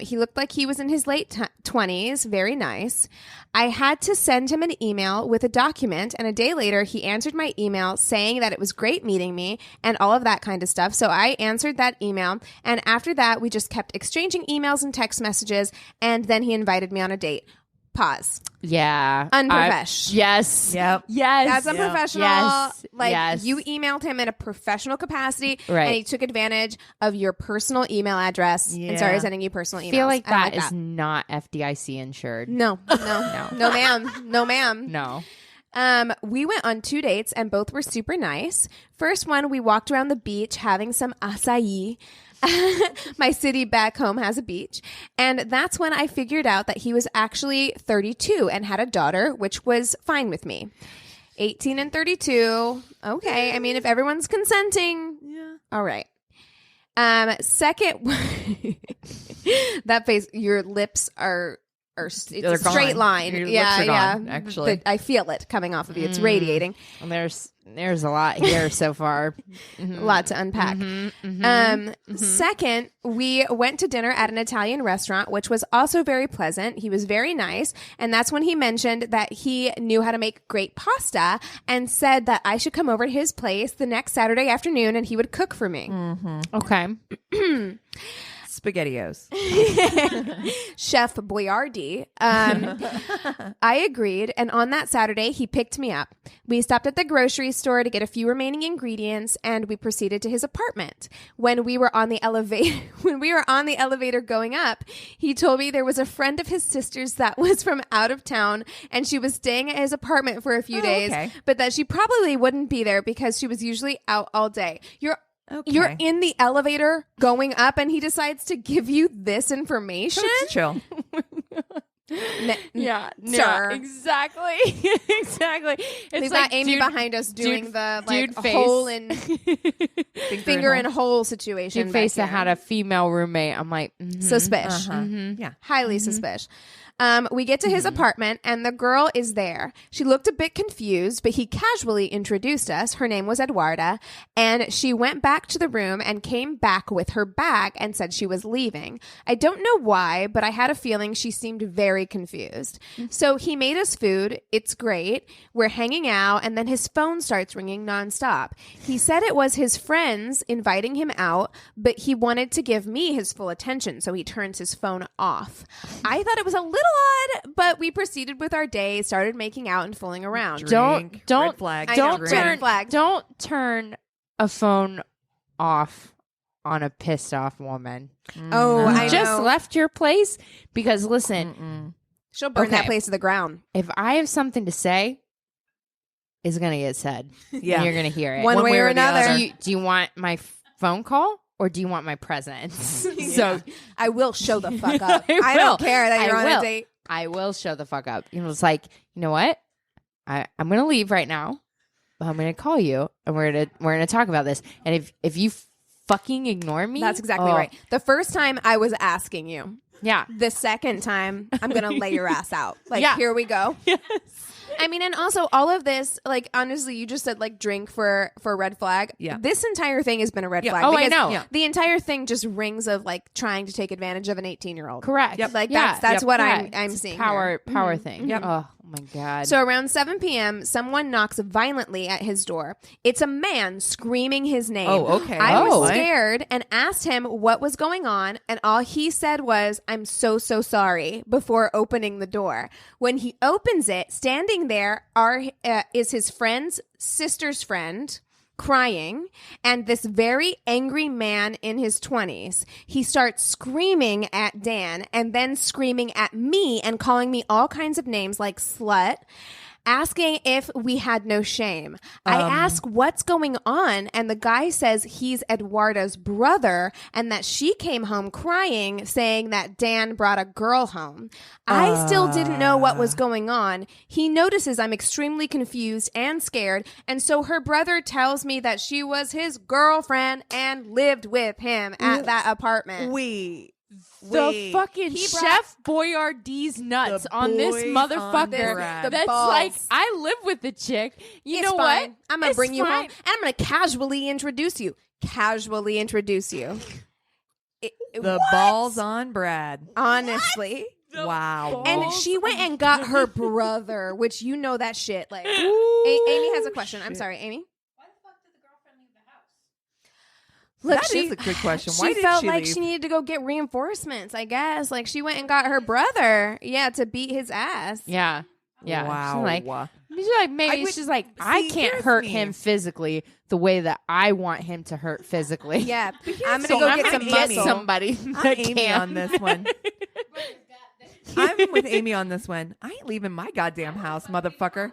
He looked like he was in his late 20s, very nice. I had to send him an email with a document, and a day later he answered my email saying that it was great meeting me and all of that kind of stuff. So I answered that email, and after that we just kept exchanging emails and text messages, and then he invited me on a date. Pause. Yeah. Unprofesh. Yes. Yep. Yes. That's unprofessional. Yes. Like Yes. you emailed him in a professional capacity, Right. and he took advantage of your personal email address and started Yeah. sending you personal emails. I feel like I don't that is not FDIC insured. no, ma'am, no, ma'am. No. We went on 2 dates and both were super nice. First one, we walked around the beach having some acai. My city back home has a beach. And that's when I figured out that he was actually 32 and had a daughter, which was fine with me. 18 and 32. Okay. I mean, if everyone's consenting. Yeah. All right. Second, that face, your lips are it's They're a straight gone. line. Your yeah, lips are yeah. gone, actually. But I feel it coming off of you. It's radiating. Well, there's a lot here so far. A lot to unpack. Second, we went to dinner at an Italian restaurant, which was also very pleasant. He was very nice. And that's when he mentioned that he knew how to make great pasta and said that I should come over to his place the next Saturday afternoon and he would cook for me. Okay. SpaghettiOs. Chef Boyardee. I agreed, and on that Saturday, he picked me up. We stopped at the grocery store to get a few remaining ingredients, and we proceeded to his apartment. When we were on the elevator going up, he told me there was a friend of his sister's that was from out of town, and she was staying at his apartment for a few days, but that she probably wouldn't be there because she was usually out all day. You're in the elevator going up, and he decides to give you this information. Chill. Yeah, sir. Exactly. Exactly. It's We've like got Amy dude- behind us doing dude- the dude face. hole in finger in hole situation. Dude face back that here. had a female roommate. I'm like, Suspicious. Yeah. Highly suspicious. We get to his apartment, and the girl is there. She looked a bit confused, but he casually introduced us. Her name was Eduarda, and she went back to the room and came back with her bag and said she was leaving. I don't know why, but I had a feeling she seemed very confused. So he made us food. It's great. We're hanging out, and then his phone starts ringing nonstop. He said it was his friends inviting him out, but he wanted to give me his full attention, so he turns his phone off. I thought it was a little odd, but we proceeded with our day, started making out and fooling around. Drink, Don't red flag. I know, don't red turn flag. don't turn a phone off on a pissed off woman. Oh, I Just know. left your place because listen, She'll burn Okay. that place to the ground. if I have something to say, it's gonna get said. Yeah. And you're gonna hear it. One way or the another. other. Do you want my phone call or do you want my presence? So I will show the fuck up. I I don't will. care that you're I on will. a date. I will show the fuck up. It's like, you know what? I'm gonna leave right now, but I'm gonna call you and we're gonna talk about this. And if you fucking ignore me, That's exactly oh, right. The first time I was asking you. Yeah. The second time, I'm going to lay your ass out. Like, Yeah. here we go. Yes. I mean, and also all of this, like, honestly, you just said, like, drink for a red flag. Yeah. This entire thing has been a red flag. Oh, I because know. Yeah. The entire thing just rings of, like, trying to take advantage of an 18-year-old. Correct. Yep. Like, Yeah. that's what Yeah. I'm It's a seeing power here. thing. Yep. Oh my God. So around 7 p.m., someone knocks violently at his door. It's a man screaming his name. Oh, okay. I was What? scared and asked him what was going on, and all he said was, "I'm so sorry," before opening the door. When he opens it, standing there is his friend's sister's friend, crying, and this very angry man in his 20s. He starts screaming at Dan and then screaming at me and calling me all kinds of names like slut, asking if we had no shame. I ask what's going on, and the guy says he's Eduarda's brother and that she came home crying, saying that Dan brought a girl home. I still didn't know what was going on. He notices I'm extremely confused and scared, and so her brother tells me that she was his girlfriend and lived with him at that apartment. the fucking He brought- Chef Boyardee's nuts The on this boys motherfucker. on Brad. The That's balls. like, I live with the chick. You It's know fine. what? I'm gonna It's bring you fine. home, and I'm gonna casually introduce you. The balls on Brad. Honestly. Wow. And she went and got her brother, which you know that shit. Like, Amy has a question. I'm sorry, Amy. Why the fuck did the girlfriend leave the house? Look, That is a good question. Why she did felt she like leave? she needed to go get reinforcements. I guess, like she went and got her brother, to beat his ass. Yeah. Yeah. Wow. She's like maybe she's like, I can't here's hurt me. him physically the way that I want him to hurt physically. Yeah, I'm gonna So go I'm get gonna some get muscle. somebody I'm that Amy can. on this one. I'm with Amy on this one. I ain't leaving my goddamn house, motherfucker.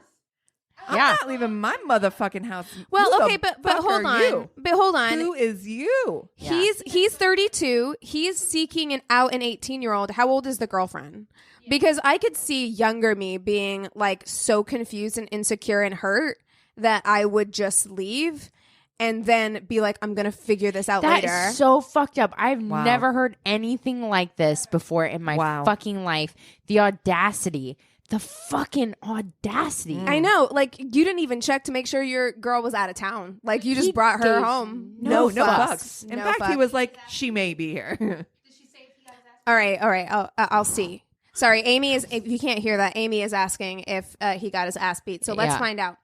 I'm Yeah. not leaving my motherfucking house. Well, Who okay, the but fuck hold are on. you? But hold on. Who is you? Yeah. He's 32. He's seeking out an 18-year-old. How old is the girlfriend? Because I could see younger me being like so confused and insecure and hurt that I would just leave and then be like, I'm gonna figure this out That later. is so fucked up. I've Wow. never heard anything like this before in my Wow. fucking life. The audacity. The fucking audacity. I know, like you didn't even check to make sure your girl was out of town. Like you just He brought her gave home. No fucks. fucks. In No fact, he fucks. was like, she may be here. All right. I'll see. Sorry, Amy is. If you can't hear that, Amy is asking if he got his ass beat. So let's Yeah. find out.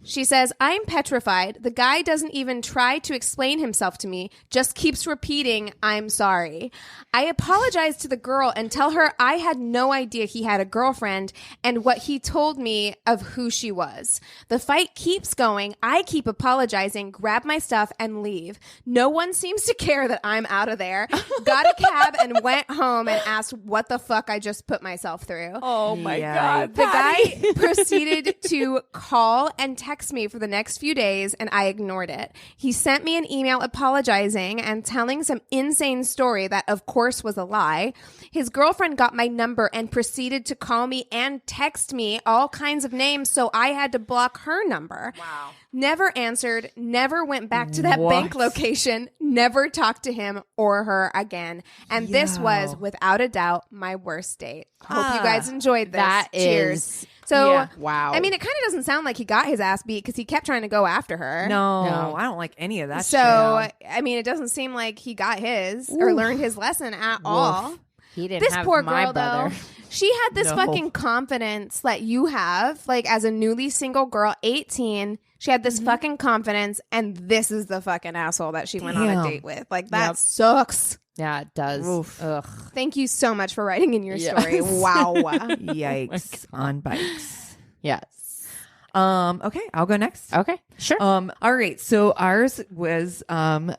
She says, I'm petrified. The guy doesn't even try to explain himself to me, just keeps repeating, I'm sorry. I apologize to the girl and tell her I had no idea he had a girlfriend and what he told me of who she was. The fight keeps going. I keep apologizing, grab my stuff, and leave. No one seems to care that I'm out of there. Got a cab and went home and asked what the fuck I just put myself through. Oh my God. The guy proceeded to call and text me for the next few days, and I ignored it. He sent me an email apologizing and telling some insane story that, of course, was a lie. His girlfriend got my number and proceeded to call me and text me all kinds of names, so I had to block her number. Wow. Never answered, never went back to that bank location, never talked to him or her again. And this was, without a doubt, my worst date. Hope you guys enjoyed this. That Cheers. is- So, Yeah. Wow. I mean, it kind of doesn't sound like he got his ass beat because he kept trying to go after her. No, I don't like any of that So, shit. I mean, it doesn't seem like he got his or learned his lesson at all. He didn't This have poor my girl, brother. though, she had this fucking confidence that you have, like, as a newly single girl, 18. She had this fucking confidence, and this is the fucking asshole that she went on a Damn. date with. Like, that sucks. Yeah, it does. Oof. Ugh. Thank you so much for writing in your Yes. story. Wow. Yikes on bikes. Yes. Okay, I'll go next. Okay. Sure. All right. So ours was from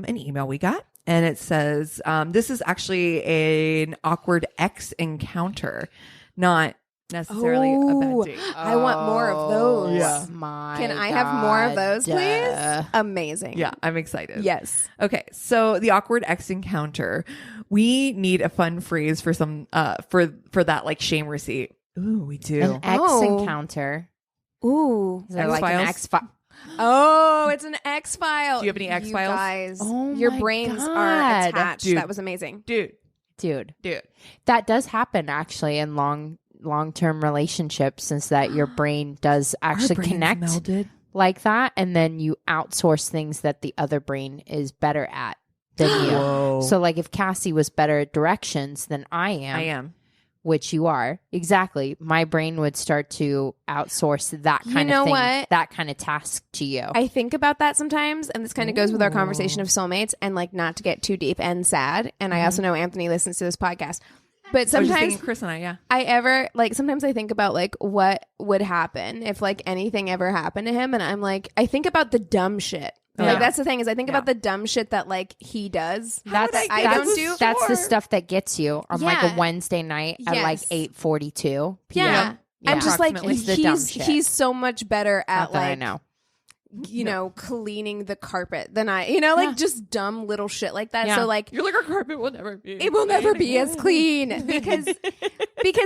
an email we got, and it says this is actually an awkward ex encounter, not necessarily a bad date. I want more of those. Yeah. My Can I have more of those, God. please? Amazing. Yeah, I'm excited. Yes. Okay, so the awkward ex encounter. We need a fun phrase for some for that like shame receipt. Ooh, we do. An ex Oh. encounter. Ooh. Is it like an X-Files? X-File? Oh, it's an X file. Do you have any X-Files? You guys, Oh your my brains are God. attached. Dude. That was amazing. Dude. Dude, Dude. that does happen actually in long-term relationships, since that your brain does actually brains connect melded. like that, and then you outsource things that the other brain is better at than you. Whoa. So like if Cassie was better at directions than I am, which you are, exactly, my brain would start to outsource that kind know of thing, what? that kind of task to you. I think about that sometimes, and this kind of goes with our conversation of soulmates, and like not to get too deep and sad. And I also know Anthony listens to this podcast. But I was just sometimes thinking Chris and sometimes I think about like what would happen if like anything ever happened to him, and I'm like, I think about the dumb shit. Like that's the thing, is I think about the dumb shit that like he does that I don't do. That's the stuff that gets you on like Yeah. a Wednesday night at like Yes. 8:42 Yeah. p.m. I'm just like, Approximately. It's the dumb he's shit. he's so much better at Not that I like know. you know, cleaning the carpet than I, you know, like just dumb little shit like that. Yeah. So like, You're like, our carpet will never be. it will never be as clean because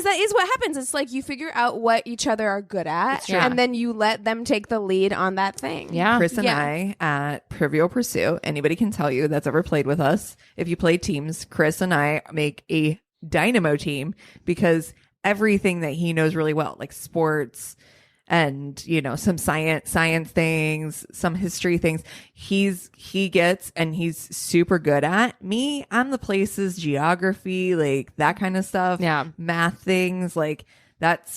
that is what happens. It's like you figure out what each other are good at, true. and then you let them take the lead on that thing. Yeah. Chris and Yeah. I at Trivial Pursuit, anybody can tell you that's ever played with us. If you play teams, Chris and I make a dynamo team because everything that he knows really well, like sports and, you know, some science things, some history things, he gets and he's super good at. Me, I'm the places, geography, like that kind of stuff. Yeah. Math things, like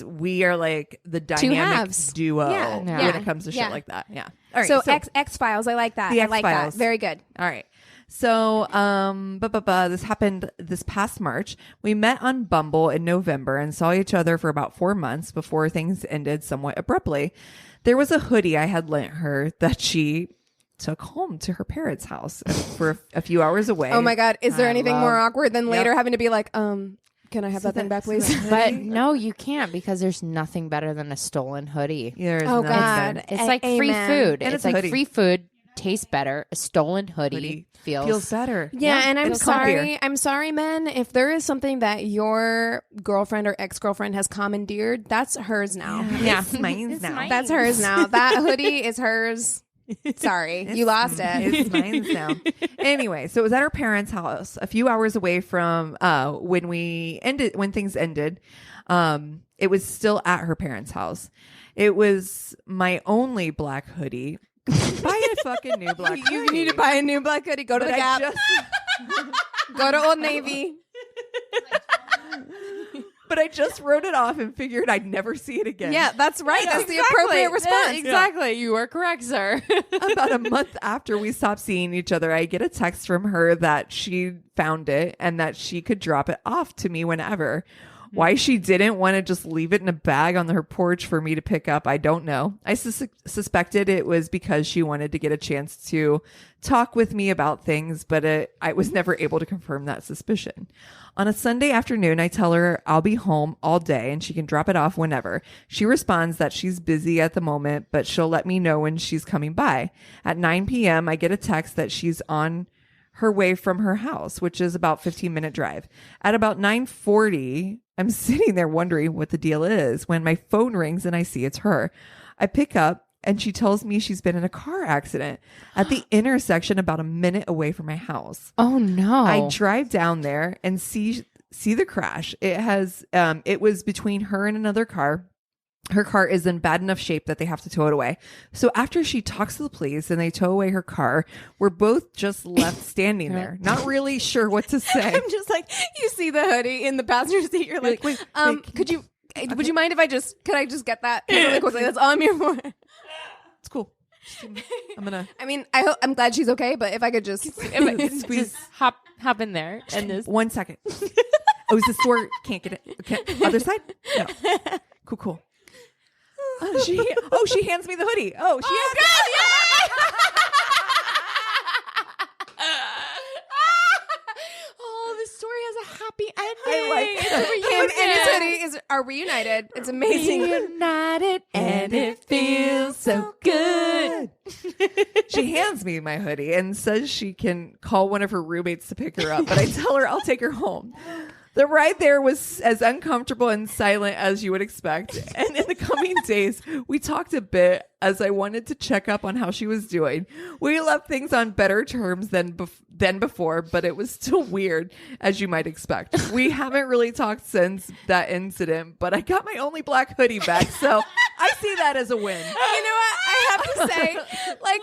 we are like the dynamic halves. duo Yeah. when Yeah. it comes to Yeah. shit like that. Yeah. All right. So X-Files, I like that. The I like that. X-Files. Very good. All right. So, this happened this past March. We met on Bumble in November and saw each other for about 4 months before things ended somewhat abruptly. There was a hoodie I had lent her that she took home to her parents' house for a few hours away. Oh my God. Is there I anything love- more awkward than later having to be like, can I have that thing back, please? But no, you can't, because there's nothing better than a stolen hoodie. There's Oh, nothing. God. It's like free Amen. food. And It's it's a like hoodie. free food tastes better. A stolen hoodie, Hoodie feels better. Yeah, and I'm It's sorry. comfier. I'm sorry, men. If there is something that your girlfriend or ex-girlfriend has commandeered, that's hers now. Yeah. It's mine now. mine. That's hers now. That hoodie is hers. Sorry, you lost it. It's mine now. Anyway, so it was at our parents' house, a few hours away from when things ended. It was still at her parents' house. It was my only black hoodie. Buy a fucking new black hoodie. You need to buy a new black hoodie. Go to the But Gap. I just- Go to Old Navy. But I just wrote it off and figured I'd never see it again. Yeah, that's right. Yeah, That's the appropriate response. Exactly. You are correct, sir. About a month after we stopped seeing each other, I get a text from her that she found it and that she could drop it off to me whenever. Why she didn't want to just leave it in a bag on her porch for me to pick up, I don't know. I suspected it was because she wanted to get a chance to talk with me about things, but I was never able to confirm that suspicion. On a Sunday afternoon, I tell her I'll be home all day and she can drop it off whenever. She responds that she's busy at the moment, but she'll let me know when she's coming by. At 9 p.m., I get a text that she's on her way from her house, which is about 15-minute drive. At about 9:40, I'm sitting there wondering what the deal is when my phone rings and I see it's her. I pick up and she tells me she's been in a car accident at the intersection about a minute away from my house. Oh no. I drive down there and see the crash. It was between her and another car. Her car is in bad enough shape that they have to tow it away. So after she talks to the police and they tow away her car, we're both just left standing there, not really sure what to say. I'm just like, you see the hoodie in the passenger seat. You're like, wait, would you mind if could I just get that really quickly? That's all I'm here for. It's cool. I'm gonna. I mean, I'm glad she's okay, but if I could just squeeze. Just hop in there and just 1 second. Oh, is the store can't get it? Okay. Other side? No. Cool. She hands me the hoodie. Oh, she has Oh, this story has a happy ending. I like him and his hoodie are reunited. It's amazing. Reunited and it feels so good. She hands me my hoodie and says she can call one of her roommates to pick her up, but I tell her I'll take her home. The ride there was as uncomfortable and silent as you would expect. And in the coming days, we talked a bit as I wanted to check up on how she was doing. We left things on better terms than before, but it was still weird, as you might expect. We haven't really talked since that incident, but I got my only black hoodie back, so I see that as a win. You know what? I have to say, like,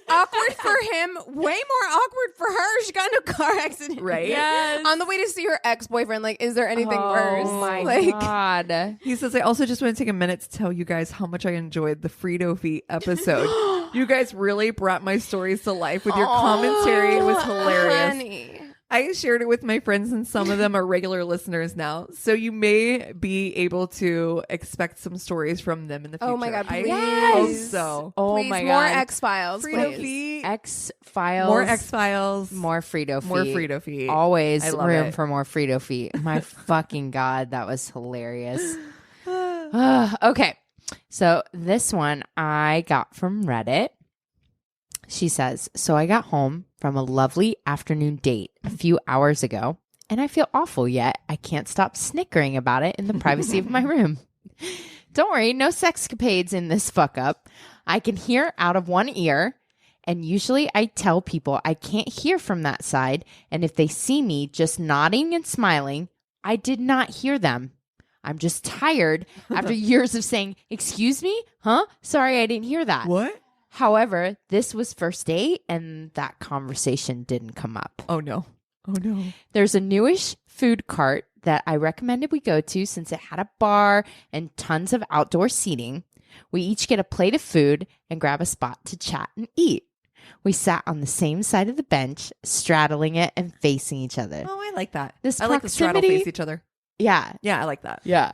awkward for him, way more awkward for her. She got in a car accident. Right? Yes. On the way to see her ex-boyfriend. Like, is there anything worse? Oh my like, God. He says, I also just want to take a minute to tell you guys how much I enjoyed the Frito Feet episode. You guys really brought my stories to life with your commentary. It was hilarious. Honey. I shared it with my friends and some of them are regular listeners now. So you may be able to expect some stories from them in the future. Oh my God, please. I hope so. Oh Please, my more God. X-Files. Frito please. Feet. X-Files. More X-Files. More Frito Feet. More Frito Feet. Always I love room it. for more Frito Feet. My fucking God, that was hilarious. Okay. So this one I got from Reddit. She says, so I got home from a lovely afternoon date a few hours ago, and I feel awful, yet I can't stop snickering about it in the privacy of my room. Don't worry, no sexcapades in this fuck up. I can hear out of one ear, and usually I tell people I can't hear from that side, and if they see me just nodding and smiling, I did not hear them. I'm just tired after years of saying, excuse me? Huh? Sorry, I didn't hear that. What? However, this was first date and that conversation didn't come up. Oh no. Oh no. There's a newish food cart that I recommended we go to since it had a bar and tons of outdoor seating. We each get a plate of food and grab a spot to chat and eat. We sat on the same side of the bench, straddling it and facing each other. Oh, I like that. This I like the straddle proximity- face each other. Yeah. Yeah, I like that. Yeah.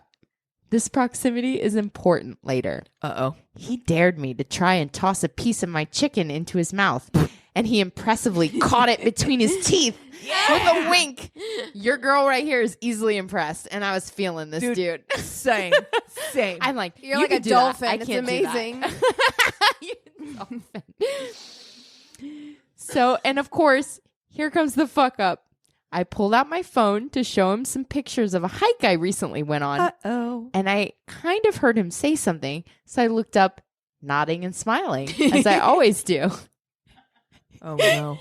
This proximity is important later. Uh-oh. He dared me to try and toss a piece of my chicken into his mouth, and he impressively caught it between his teeth with a wink. Your girl right here is easily impressed, and I was feeling this dude. Same. I'm like, You're you like can a do that. dolphin. I It's can't do that. amazing. You're a dolphin. So, and of course, here comes the fuck up. I pulled out my phone to show him some pictures of a hike I recently went on. Uh-oh. And I kind of heard him say something. So I looked up, nodding and smiling, as I always do. Oh no.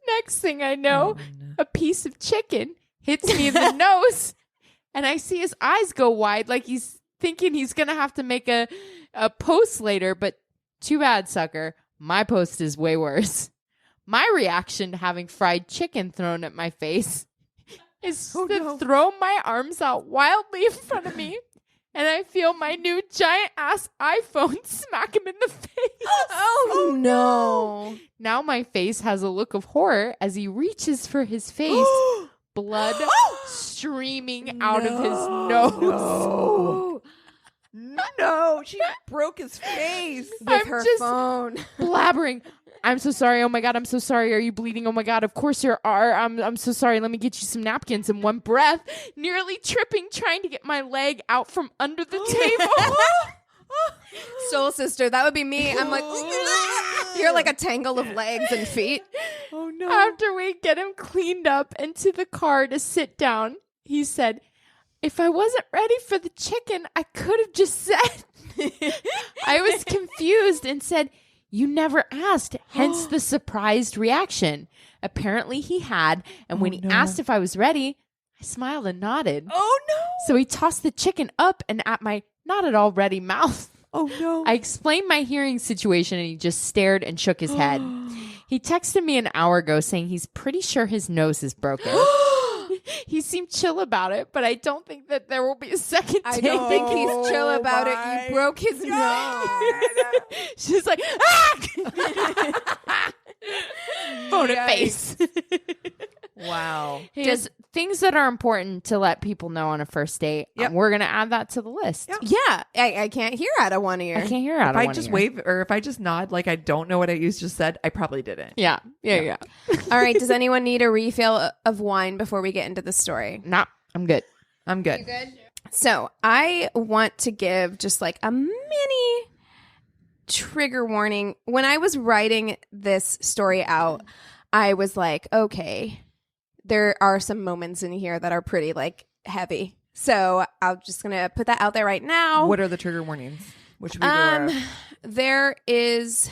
Next thing I know, Oh, no. a piece of chicken hits me in the nose. And I see his eyes go wide like he's thinking he's going to have to make a post later. But too bad, sucker. My post is way worse. My reaction to having fried chicken thrown at my face I throw my arms out wildly in front of me, and I feel my new giant ass iPhone smack him in the face. Oh no. Now my face has a look of horror as he reaches for his face, blood streaming out of his nose. No, she broke his face With her phone. Blabbering. I'm so sorry. Oh my God, I'm so sorry. Are you bleeding? Oh my God, of course you are. I'm so sorry. Let me get you some napkins. In one breath, nearly tripping, trying to get my leg out from under the table. Soul sister, that would be me. I'm like, you're like a tangle of legs and feet. Oh no. After we get him cleaned up into the car to sit down, he said, if I wasn't ready for the chicken, I could have just said. I was confused and said, you never asked, hence the surprised reaction. Apparently he had, and when he asked if I was ready, I smiled and nodded. Oh no. So he tossed the chicken up and at my not at all ready mouth. Oh no. I explained my hearing situation and he just stared and shook his head. He texted me an hour ago saying he's pretty sure his nose is broken. He seemed chill about it, but I don't think that there will be a second take. I don't think he's chill about it. You broke his nose. She's like, ah! Phone at face. Wow. Just things that are important to let people know on a first date. Yep. We're going to add that to the list. Yep. Yeah, I can't hear out of one ear. I can't hear out If of I one just ear. wave or if I just nod like I don't know what you just said, I probably didn't. Yeah. All right, does anyone need a refill of wine before we get into the story? No, I'm good. I'm good. So I want to give just like a mini trigger warning. When I was writing this story out, I was like, okay, there are some moments in here that are pretty like heavy. So I'm just going to put that out there right now. What are the trigger warnings? Which we aware of? There is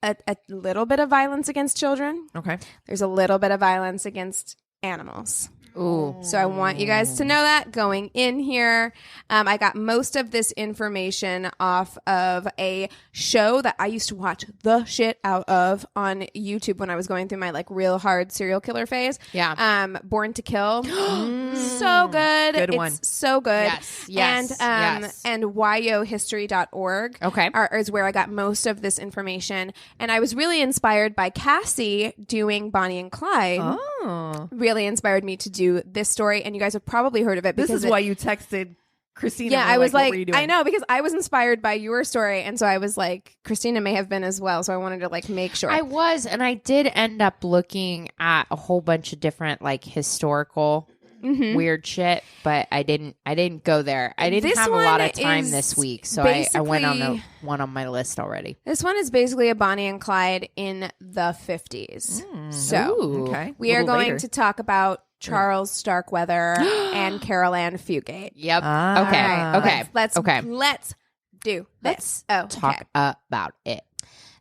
a little bit of violence against children. Okay. There's a little bit of violence against animals. Ooh. So I want you guys to know that going in here. I got most of this information off of a show that I used to watch the shit out of on YouTube when I was going through my like real hard serial killer phase. Yeah. Born to Kill. So good. Good It's one. so good. Yes. And yohistory.org Okay. is where I got most of this information. And I was really inspired by Cassi doing Bonnie and Clyde. Oh. Really inspired me to do this story, and you guys have probably heard of it. This is why you texted Christina. Yeah, and I was what like, were you doing? I know, because I was inspired by your story, and so I was like, Christina may have been as well, so I wanted to like make sure. I was, and I did end up looking at a whole bunch of different like historical weird shit, but I didn't go there. I didn't This have a lot of one time is this week, so I went on the basically- one on my list already. This one is basically a Bonnie and Clyde in the 50s. So Ooh. Okay. we A are little going later. to talk about Charles Starkweather and Caril Fugate. Yep. Ah. Okay. All right, Okay. Let's Okay. let's do this. Oh, Talk okay. about it.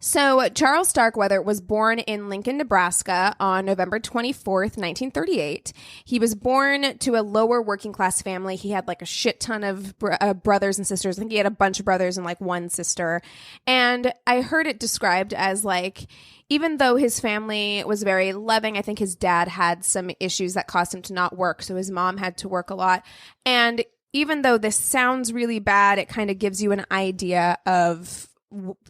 So Charles Starkweather was born in Lincoln, Nebraska on November 24th, 1938. He was born to a lower working class family. He had like a shit ton of brothers and sisters. I think he had a bunch of brothers and like one sister. And I heard it described as like, even though his family was very loving, I think his dad had some issues that caused him to not work. So his mom had to work a lot. And even though this sounds really bad, it kind of gives you an idea of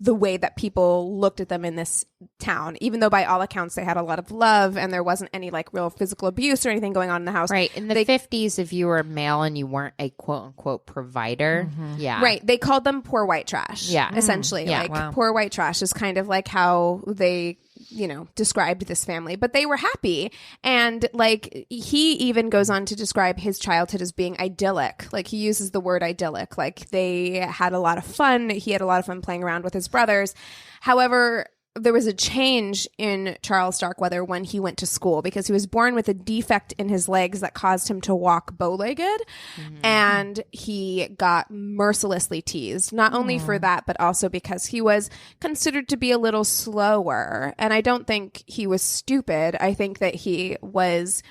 the way that people looked at them in this town, even though by all accounts they had a lot of love and there wasn't any like real physical abuse or anything going on in the house. Right. In the 50s, if you were a male and you weren't a quote unquote provider, yeah. Right. They called them poor white trash. Yeah. Essentially. Yeah. Like Wow. poor white trash is kind of like how they, you know, described this family, but they were happy. And like he even goes on to describe his childhood as being idyllic. Like he uses the word idyllic. Like they had a lot of fun. He had a lot of fun playing around with his brothers. However, there was a change in Charles Starkweather when he went to school because he was born with a defect in his legs that caused him to walk bow-legged, and he got mercilessly teased, not only for that, but also because he was considered to be a little slower. And I don't think he was stupid. I think that he was,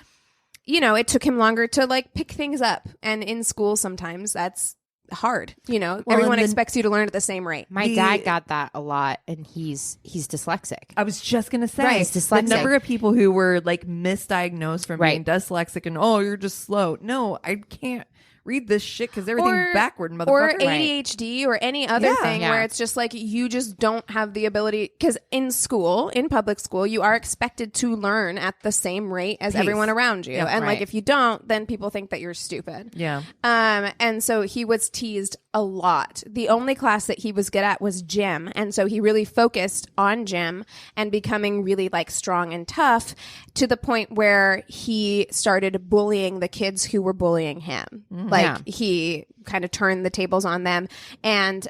you know, it took him longer to like pick things up. And in school, sometimes that's hard. You know, Well, everyone and then- expects you to learn at the same rate. My dad got that a lot, and he's dyslexic. I was just gonna say, Right, it's the dyslexic. number of people who were like misdiagnosed from being Right. dyslexic and you're just slow. No, I can't read this shit because everything's backward, Or motherfucker. ADHD or any other Yeah. thing Yeah. where it's just like you just don't have the ability, because in school, in public school, you are expected to learn at the same rate as Pace. everyone around you. Yeah, and like right. if you don't, then people think that you're stupid. Yeah. And so he was teased a lot. The only class that he was good at was gym. And so he really focused on gym and becoming really like strong and tough, to the point where he started bullying the kids who were bullying him. Like Yeah. he kind of turned the tables on them. And,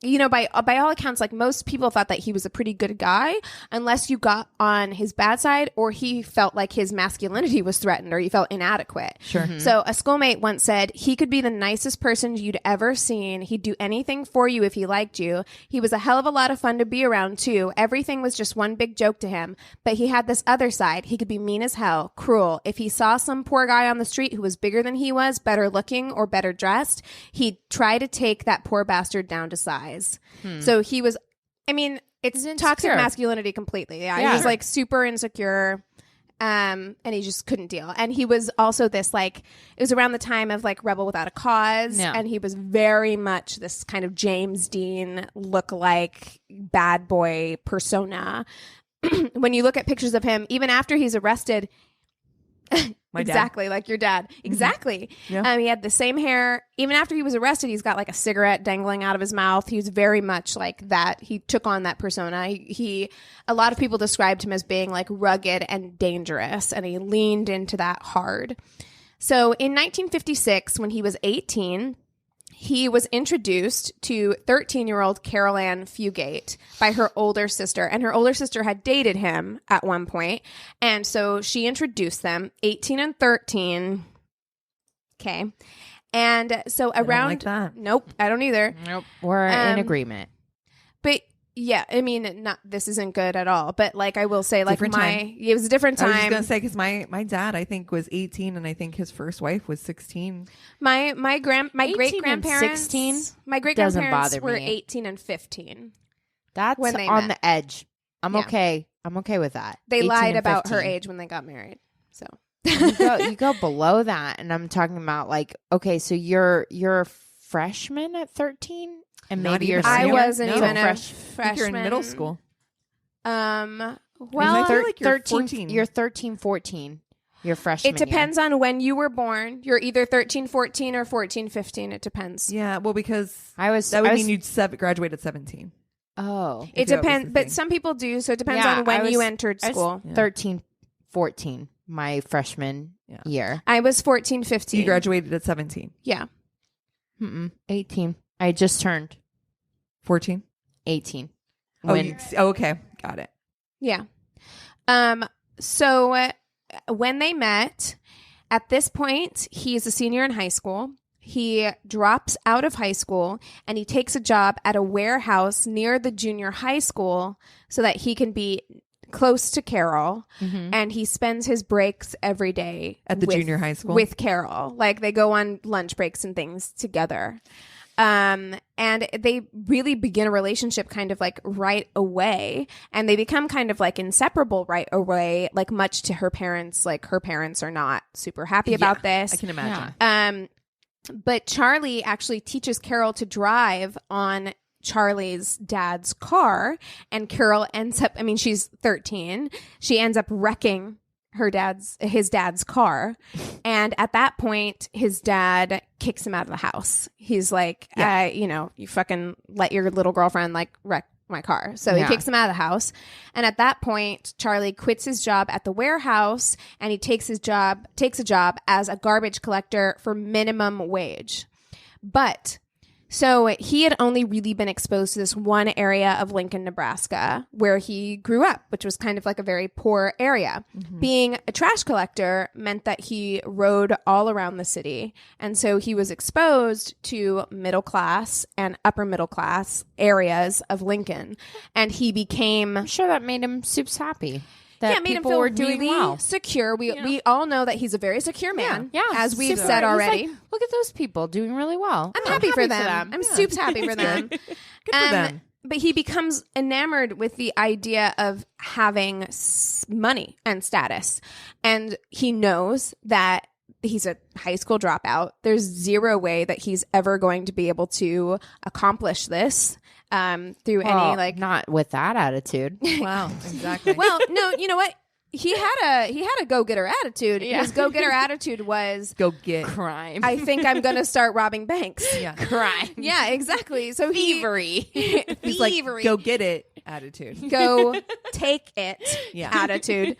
you know, by all accounts, like most people thought that he was a pretty good guy, unless you got on his bad side or he felt like his masculinity was threatened or you felt inadequate. Sure. So a schoolmate once said he could be the nicest person you'd ever seen. He'd do anything for you if he liked you. He was a hell of a lot of fun to be around too. Everything was just one big joke to him. But he had this other side. He could be mean as hell, cruel. If he saw some poor guy on the street who was bigger than he was, better looking or better dressed, he'd try to take that poor bastard down to size. So he was, I mean, it's He's toxic insecure. masculinity completely. Yeah. He Yeah. was like super insecure. And he just couldn't deal. And he was also this like, it was around the time of like Rebel Without a Cause. Yeah. And he was very much this kind of James Dean look-alike bad boy persona. When you look at pictures of him, even after he's arrested, My dad. exactly like your dad. Exactly. Yeah. He had the same hair. Even after he was arrested, he's got like a cigarette dangling out of his mouth. He was very much like that. He took on that persona. He a lot of people described him as being like rugged and dangerous, and he leaned into that hard. So in 1956, when he was 18, he was introduced to 13-year-old Caril Fugate by her older sister, and her older sister had dated him at one point, and so she introduced them, 18 and 13. Okay. And so I don't around like that. Nope, I don't either. Nope. We're in agreement. But yeah, I mean, not this isn't good at all. But like I will say, like Different time. it was a different I was just time. gonna say because my dad I think was 18 and I think his first wife was 16. My 18 great and grandparents, 16 my great doesn't grandparents bother were me. 18 and 15. That's when they on met. the edge. I'm Yeah. okay. I'm okay with that. They 18 lied and about her 15. age when they got married. So You go below that, and I'm talking about like, okay, so you're a freshman at 13, and Not maybe even you're a I senior? wasn't No. even a Fresh- I think freshman. you're in middle school. Well, I feel like you're 13, 14. You're 13, 14. You're freshman. it depends on when you were born. You're either 13, 14 or 14, 15. It depends. Yeah, well because I was. that would I was, mean you'd graduate at 17. Oh, It if that was depends, the but thing. some people do. So it depends Yeah, on when I you was- entered I was school. Yeah. 13, 14. My freshman Yeah. year. I was 14, 15. You graduated at 17. Yeah. 18. I just turned 14. 18. Oh, When okay, got it. Yeah. So when they met, at this point, he is a senior in high school. He drops out of high school and he takes a job at a warehouse near the junior high school so that he can be close to Caril. And he spends his breaks every day At the junior high school? with Caril. Like they go on lunch breaks and things together. And they really begin a relationship kind of like right away, and they become kind of like inseparable right away, like much to her parents. Like her parents are not super happy about this. I can imagine. But Charlie actually teaches Caril to drive on Charlie's dad's car, and Caril ends up, I mean, she's 13. She ends up wrecking his dad's car. And at that point, his dad kicks him out of the house. He's like, you fucking let your little girlfriend like wreck my car. So he kicks him out of the house. And at that point, Charlie quits his job at the warehouse and he takes a job as a garbage collector for minimum wage. But so he had only really been exposed to this one area of Lincoln, Nebraska, where he grew up, which was kind of like a very poor area. Being a trash collector meant that he rode all around the city. And so he was exposed to middle class and upper middle class areas of Lincoln. And he became... I'm sure that made him super happy. that made him people feel were doing really well. secure. We all know that he's a very secure man, Yeah, as we've super. said He's already. like, look at those people doing really well. I'm happy for them. I'm super happy for them. Good for them. But he becomes enamored with the idea of having money and status. And he knows that he's a high school dropout. There's zero way that he's ever going to be able to accomplish this through any like not with that attitude. Wow, exactly. Well, no, you know what? He had a go-getter attitude. His go-getter attitude was Go get Crime. I think I'm going to start robbing banks. Yeah. Crime. Yeah, exactly. So Thievery. He's like, go get it attitude. go take it Yeah. attitude.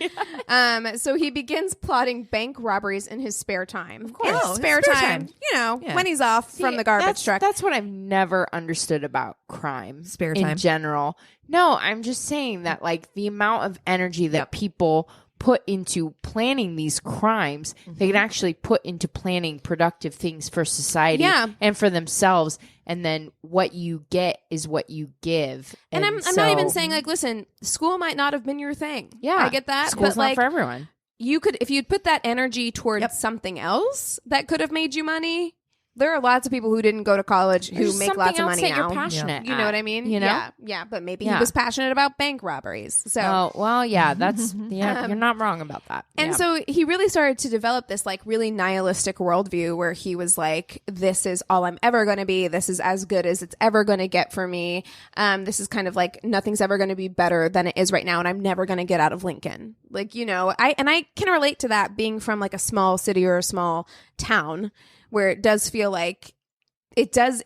So he begins plotting bank robberies in his spare time. Of course. Oh, spare spare time. time. You know, Yeah. when he's off from the garbage truck. That's what I've never understood about crime. Spare in time. general. No, I'm just saying that like the amount of energy that people put into planning these crimes, they can actually put into planning productive things for society and for themselves. And then what you get is what you give. And I'm not even saying like, listen, school might not have been your thing. Yeah, I get that. School's but not like, for everyone. you could, if you'd put that energy towards something else that could have made you money. There are lots of people who didn't go to college who There's make lots of something money else that now. You're passionate. You know what I mean? You know? Yeah. But maybe he was passionate about bank robberies. So, Oh well, yeah. That's you're not wrong about that. and so he really started to develop this like really nihilistic worldview where he was like, "This is all I'm ever going to be. This is as good as it's ever going to get for me. This is kind of like nothing's ever going to be better than it is right now, and I'm never going to get out of Lincoln." Like, you know, I can relate to that being from like a small city or a small town where it does feel like.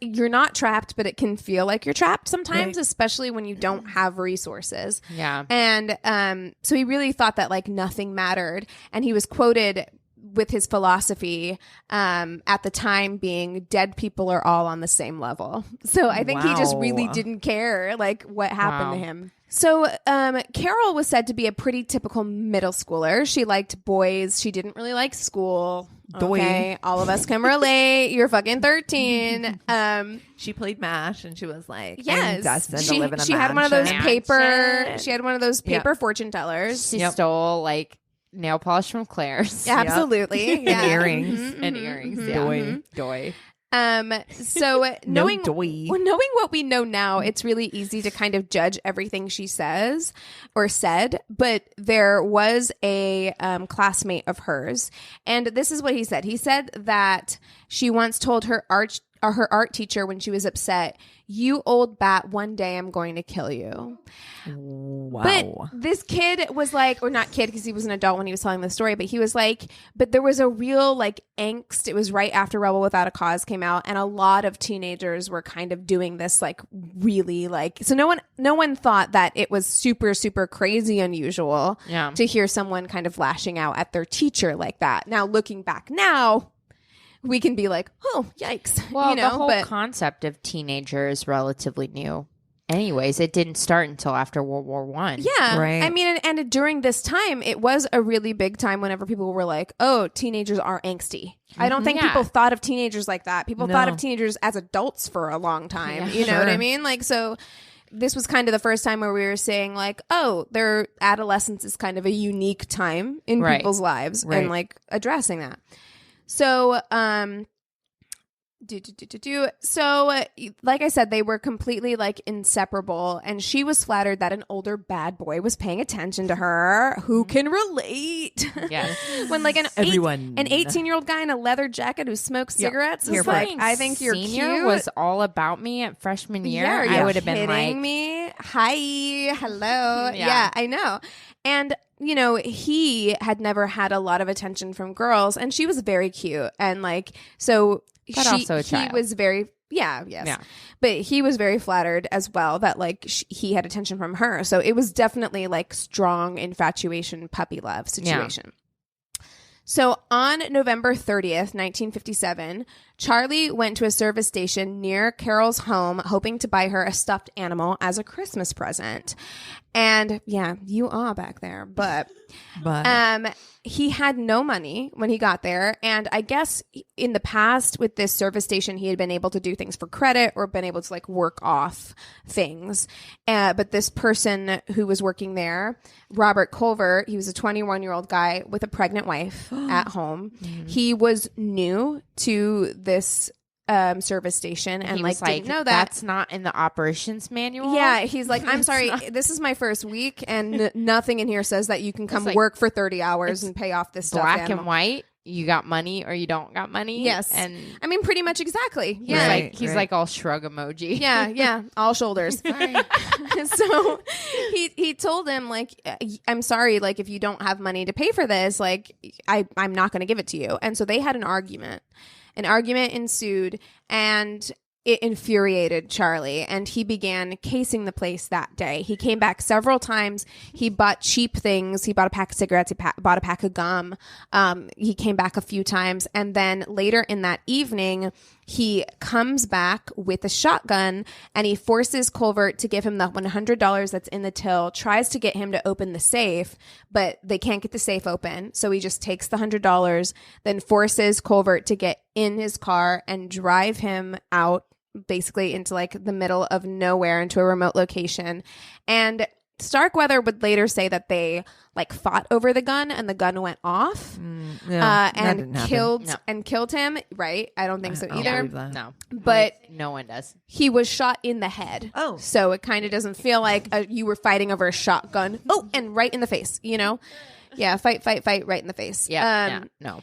You're not trapped, but it can feel like you're trapped sometimes, especially when you don't have resources. Yeah. And so he really thought that like nothing mattered. And he was quoted with his philosophy at the time being dead people are all on the same level. So I think he just really didn't care like what happened to him. So Caril was said to be a pretty typical middle schooler. She liked boys. She didn't really like school. Okay, all of us can relate. You're fucking 13. She played MASH and she was like, Yes, I'm destined to live in a she had one of those mansion. paper. She had one of those paper fortune tellers. She stole like nail polish from Claire's. Absolutely, yeah. And earrings. And earrings. Mhm. Yeah. Doy. So knowing doy. what we know now, it's really easy to kind of judge everything she says or said. But there was a classmate of hers, and this is what he said. He said that she once told her art teacher when she was upset, "You old bat, one day I'm going to kill you." Wow. But this kid was like, or not kid because he was an adult when he was telling the story, but he was like, but there was a real like angst. It was right after Rebel Without a Cause came out, and a lot of teenagers were kind of doing this like really like, so no one thought that it was super, super crazy unusual to hear someone kind of lashing out at their teacher like that. Now, looking back now, we can be like, oh, yikes. Well, you know, the whole but concept of teenager is relatively new. Anyways, it didn't start until after World War One. yeah, Right. I mean, and during this time, it was a really big time whenever people were like, oh, teenagers are angsty. I don't think people thought of teenagers like that. People thought of teenagers as adults for a long time. You know what I mean? Like, so this was kind of the first time where we were saying like, oh, their adolescence is kind of a unique time in people's lives and like addressing that. So, So, like I said, they were completely like inseparable, and she was flattered that an older bad boy was paying attention to her. Who can relate? Yes. When like an Everyone. 18-year-old guy in a leather jacket who smokes cigarettes is like, I think you're Senior cute. was all about me at freshman year. Yeah, are I you would have been like, kidding me? Hi, hello. Yeah, I know. And you know, he had never had a lot of attention from girls, and she was very cute, and like so. But also a he child. was very but he was very flattered as well that like he had attention from her, so it was definitely like strong infatuation, puppy love situation. So on November 30th, 1957, Charlie went to a service station near Caril's home, hoping to buy her a stuffed animal as a Christmas present. And yeah, you are back there, but he had no money when he got there. And I guess in the past with this service station, he had been able to do things for credit or been able to like work off things. But this person who was working there, Robert Culver, he was a 21-year-old guy with a pregnant wife at home. He was new to this service station and like didn't know that that's not in the operations manual. Yeah, he's like, I'm sorry, this is my first week and nothing in here says that you can come work for 30 hours and pay off this stuff. Black and white. You got money or you don't got money. Yes. And I mean, pretty much exactly. Yeah. He's like all shrug emoji. Yeah. All shoulders. So he told him like, I'm sorry, like if you don't have money to pay for this, like I'm not going to give it to you. And so they had an argument. An argument ensued, and it infuriated Charlie, and he began casing the place that day. He came back several times. He bought cheap things. He bought a pack of cigarettes. He bought a pack of gum. He came back a few times, and then later in that evening, he comes back with a shotgun, and he forces Culver to give him the $100 that's in the till, tries to get him to open the safe, but they can't get the safe open. So he just takes the $100, then forces Culver to get in his car and drive him out basically into like the middle of nowhere into a remote location. And Starkweather would later say that they like fought over the gun and the gun went off and killed him. Right. I don't think so either. No, but no one does. He was shot in the head. Oh, so it kind of doesn't feel like you were fighting over a shotgun. Oh, and right in the face, you know? Yeah. Fight right in the face. Yeah. No.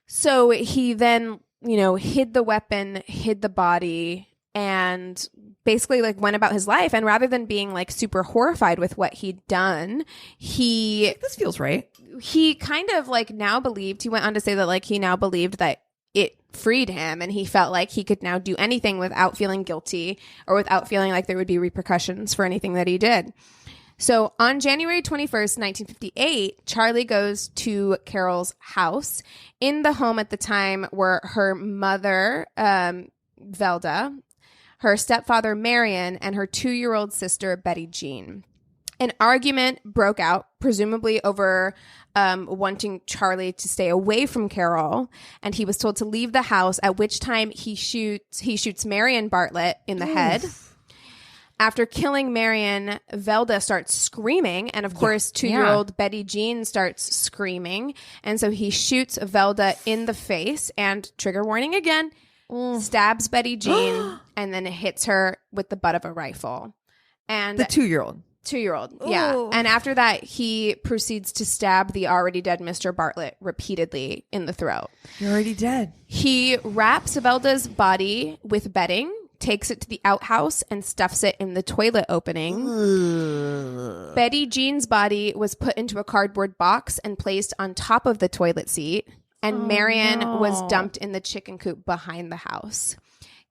So he then, hid the weapon, hid the body, and basically like went about his life. And rather than being like super horrified with what he'd done, this feels right. He kind of like now believed, he went on to say that like he now believed that it freed him and he felt like he could now do anything without feeling guilty or without feeling like there would be repercussions for anything that he did. So on January 21st, 1958, Charlie goes to Caril's house. In the home at the time were her mother, Velda, her stepfather, Marion, and her 2-year-old sister, Betty Jean. An argument broke out, presumably over wanting Charlie to stay away from Caril, and he was told to leave the house, at which time he shoots Marion Bartlett in the head. After killing Marion, Velda starts screaming, and of course, 2-year-old Betty Jean starts screaming, and so he shoots Velda in the face, and trigger warning again, stabs Betty Jean, and then hits her with the butt of a rifle. And the 2-year-old. 2-year-old, yeah. And after that, he proceeds to stab the already dead Mr. Bartlett repeatedly in the throat. You're already dead. He wraps Velda's body with bedding, takes it to the outhouse, and stuffs it in the toilet opening. Betty Jean's body was put into a cardboard box and placed on top of the toilet seat, and Marion was dumped in the chicken coop behind the house.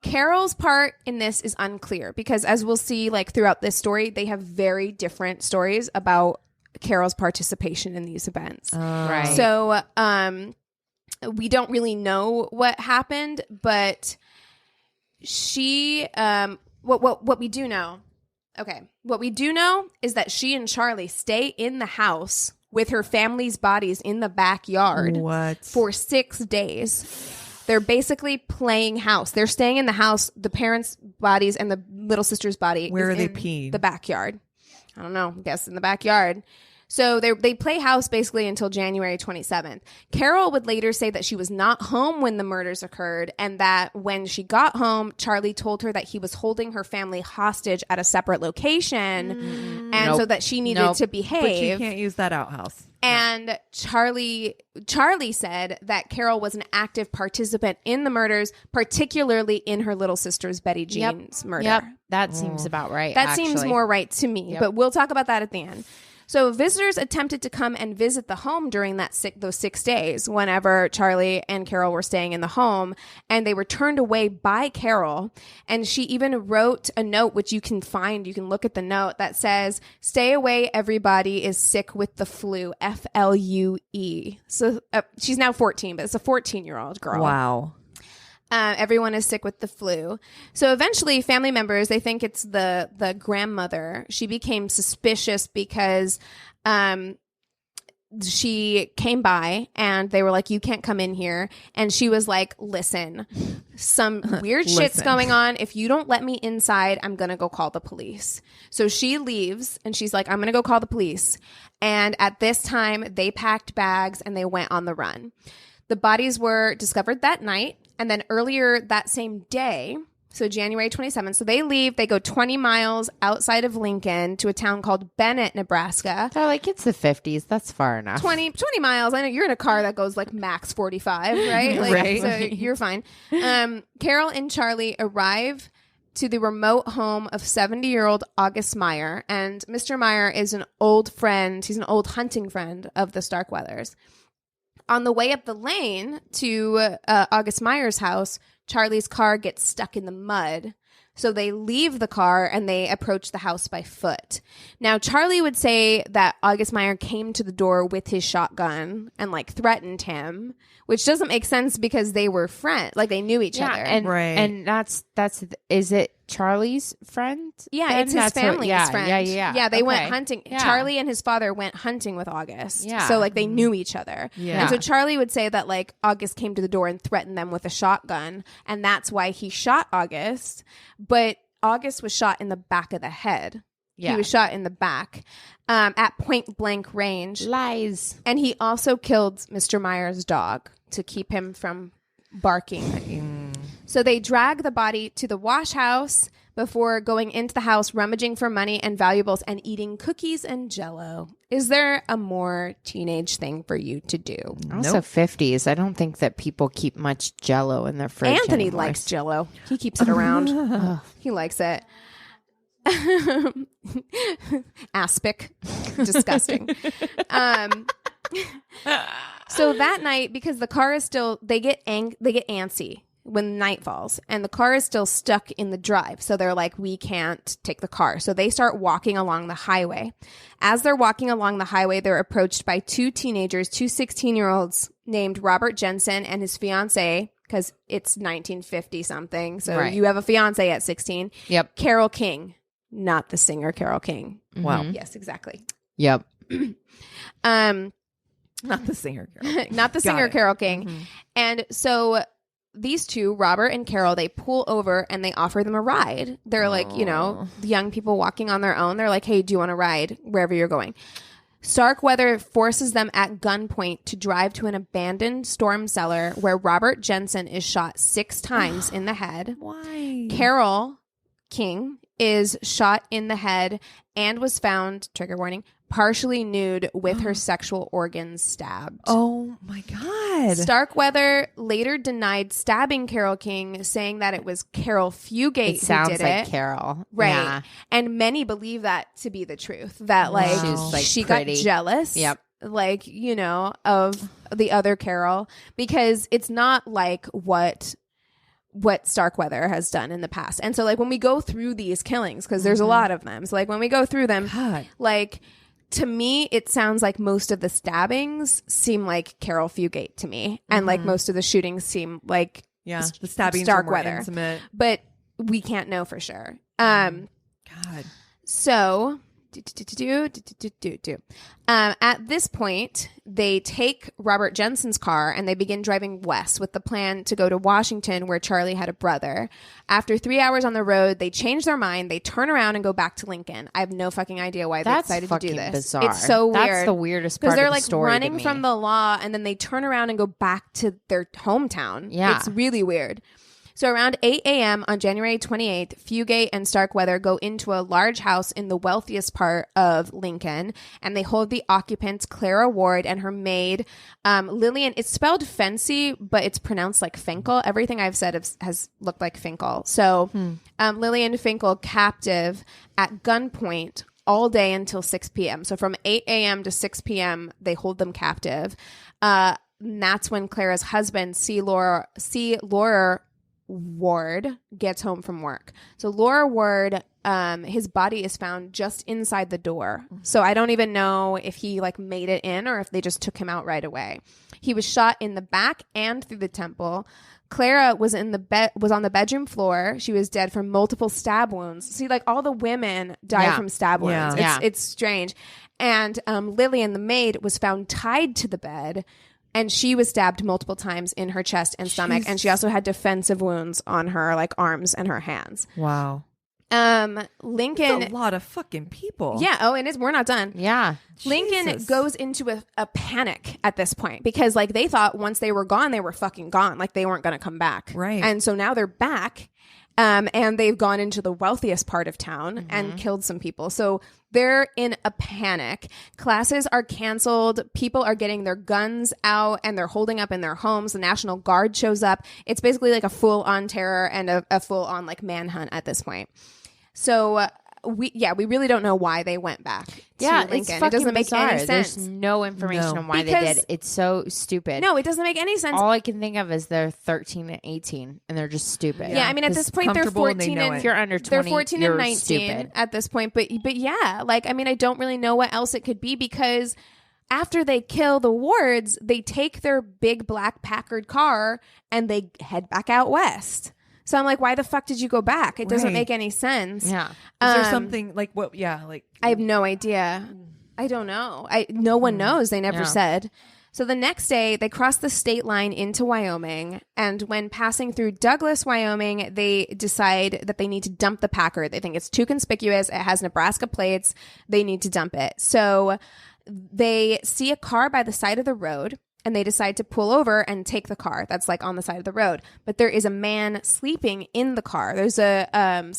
Caril's part in this is unclear because, as we'll see like throughout this story, they have very different stories about Caril's participation in these events. Right. So we don't really know what happened, but she what we do know is that she and Charlie stay in the house with her family's bodies in the backyard for 6 days. They're basically playing house. They're staying in the house, the parents' bodies and the little sister's body. Where are they peeing? The backyard. I don't know. I guess in the backyard. So they play house basically until January 27th. Caril would later say that she was not home when the murders occurred, and that when she got home, Charlie told her that he was holding her family hostage at a separate location, and so that she needed to behave. But you can't use that outhouse. And Charlie said that Caril was an active participant in the murders, particularly in her little sister's Betty Jean's murder. Yep, that seems about right. That seems more right to me, but we'll talk about that at the end. So visitors attempted to come and visit the home during those 6 days whenever Charlie and Caril were staying in the home, and they were turned away by Caril. And she even wrote a note, which you can look at the note, that says, "Stay away, everybody is sick with the flu, FLUE." So she's now 14, but it's a 14-year-old girl. Wow. Everyone is sick with the flu. So eventually family members, they think it's the grandmother. She became suspicious because she came by and they were like, you can't come in here. And she was like, listen, some weird shit's going on. If you don't let me inside, I'm going to go call the police. So she leaves and she's like, I'm going to go call the police. And at this time, they packed bags and they went on the run. The bodies were discovered that night. And then earlier that same day, so January 27th, so they leave, they go 20 miles outside of Lincoln to a town called Bennett, Nebraska. They're like, it's the 50s. That's far enough. 20 miles. I know you're in a car that goes like max 45, right? Like, right. So you're fine. Caril and Charlie arrive to the remote home of 70-year-old August Meyer. And Mr. Meyer is an old friend. He's an old hunting friend of the Starkweathers. On the way up the lane to August Meyer's house, Charlie's car gets stuck in the mud. So they leave the car and they approach the house by foot. Now, Charlie would say that August Meyer came to the door with his shotgun and like threatened him, which doesn't make sense because they were friends. Like they knew each other. And, Right. And is it Charlie's friend? Yeah, then? it's his family's friend. Yeah, they went hunting. Yeah. Charlie and his father went hunting with August. Yeah. So like they knew each other. Yeah. And so Charlie would say that like August came to the door and threatened them with a shotgun. And that's why he shot August. But August was shot in the back of the head. Yeah. He was shot in the back at point blank range. Lies. And he also killed Mr. Meyer's dog to keep him from barking. So they drag the body to the wash house before going into the house, rummaging for money and valuables, and eating cookies and Jell-O. Is there a more teenage thing for you to do? Also 50s. I don't think that people keep much Jell-O in their fridge Anthony anymore. likes Jell-O. He keeps it around. He likes it. Aspic. Disgusting. So that night, because the car is still, they get antsy when night falls, and the car is still stuck in the drive. So they're like, we can't take the car. So they start walking along the highway. As they're walking along the highway, they're approached by two teenagers, two 16-year-olds named Robert Jensen and his fiance, because it's 1950 something. So Right. you have a fiance at 16. Yep. Caril King, not the singer Caril King. Wow. Yes, exactly. Yep. Not the singer, Carol. Not the singer it. Caril King. And so these two, Robert and Caril, they pull over and they offer them a ride. They're like, the young people walking on their own. They're like, hey, do you want to ride wherever you're going? Starkweather forces them at gunpoint to drive to an abandoned storm cellar where Robert Jensen is shot 6 times in the head. Why? Caril King is shot in the head and was found, trigger warning, partially nude with her sexual organs stabbed. Oh my God. Starkweather later denied stabbing Caril King, saying that it was Caril Fugate It sounds who did like it. Carol. Right. Yeah. And many believe that to be the truth, that like, Wow. She's, she pretty. got jealous. Yep. Like, of the other Caril, because it's not like what Starkweather has done in the past. And so like when we go through these killings, because there's a lot of them. So like when we go through them, God. like to me, it sounds like most of the stabbings seem like Caril Fugate to me. And like most of the shootings seem like Yeah. The stabbings are more Starkweather. intimate. But we can't know for sure. God. So at this point, they take Robert Jensen's car and they begin driving west with the plan to go to Washington, where Charlie had a brother. After 3 hours on the road, they change their mind. They turn around and go back to Lincoln. I have no fucking idea why they That's decided to do fucking this. bizarre. It's so weird. That's the weirdest because part they're of the like story to running me. from the law, and then they turn around and go back to their hometown. Yeah. It's really weird. So around 8 a.m. on January 28th, Fugate and Starkweather go into a large house in the wealthiest part of Lincoln, and they hold the occupants, Clara Ward and her maid, Lillian. It's spelled Fancy, but it's pronounced like Finkel. Everything I've said has looked like Finkel. So Lillian Finkel captive at gunpoint all day until 6 p.m. So from 8 a.m. to 6 p.m., they hold them captive. And that's when Clara's husband, C. Laura Ward, gets home from work. So Laura Ward, his body is found just inside the door. So I don't even know if he like made it in or if they just took him out right away. He was shot in the back and through the temple. Clara was on the bedroom floor. She was dead from multiple stab wounds. See, like all the women die from stab wounds. It's strange. And Lillian, the maid, was found tied to the bed, and she was stabbed multiple times in her chest and stomach. And she also had defensive wounds on her like arms and her hands. Wow. Lincoln, that's a lot of fucking people. Yeah. Oh, and we're not done. Yeah. Lincoln goes into a panic at this point because like they thought once they were gone, they were fucking gone. Like they weren't going to come back. Right. And so now they're back. And they've gone into the wealthiest part of town and killed some people. So they're in a panic. Classes are canceled. People are getting their guns out and they're holding up in their homes. The National Guard shows up. It's basically like a full-on terror and a full-on like manhunt at this point. So we really don't know why they went back to Lincoln. It's fucking it doesn't make bizarre. any sense. There's no information on why they did. It's so stupid. No, it doesn't make any sense. All I can think of is they're 13 and 18 and they're just stupid. Yeah, I mean at this point they're 14 and if you're under 20, they're 14 and 19 stupid. at this point. But yeah, like I mean I don't really know what else it could be because after they kill the Wards, they take their big black Packard car and they head back out west. So I'm like, why the fuck did you go back? It doesn't make any sense. Yeah. Is there something like what? Yeah, like I have no idea. I don't know. No one knows. They never said. So the next day, they cross the state line into Wyoming. And when passing through Douglas, Wyoming, they decide that they need to dump the Packard. They think it's too conspicuous. It has Nebraska plates. They need to dump it. So they see a car by the side of the road. And they decide to pull over and take the car that's like on the side of the road. But there is a man sleeping in the car. There's a traveling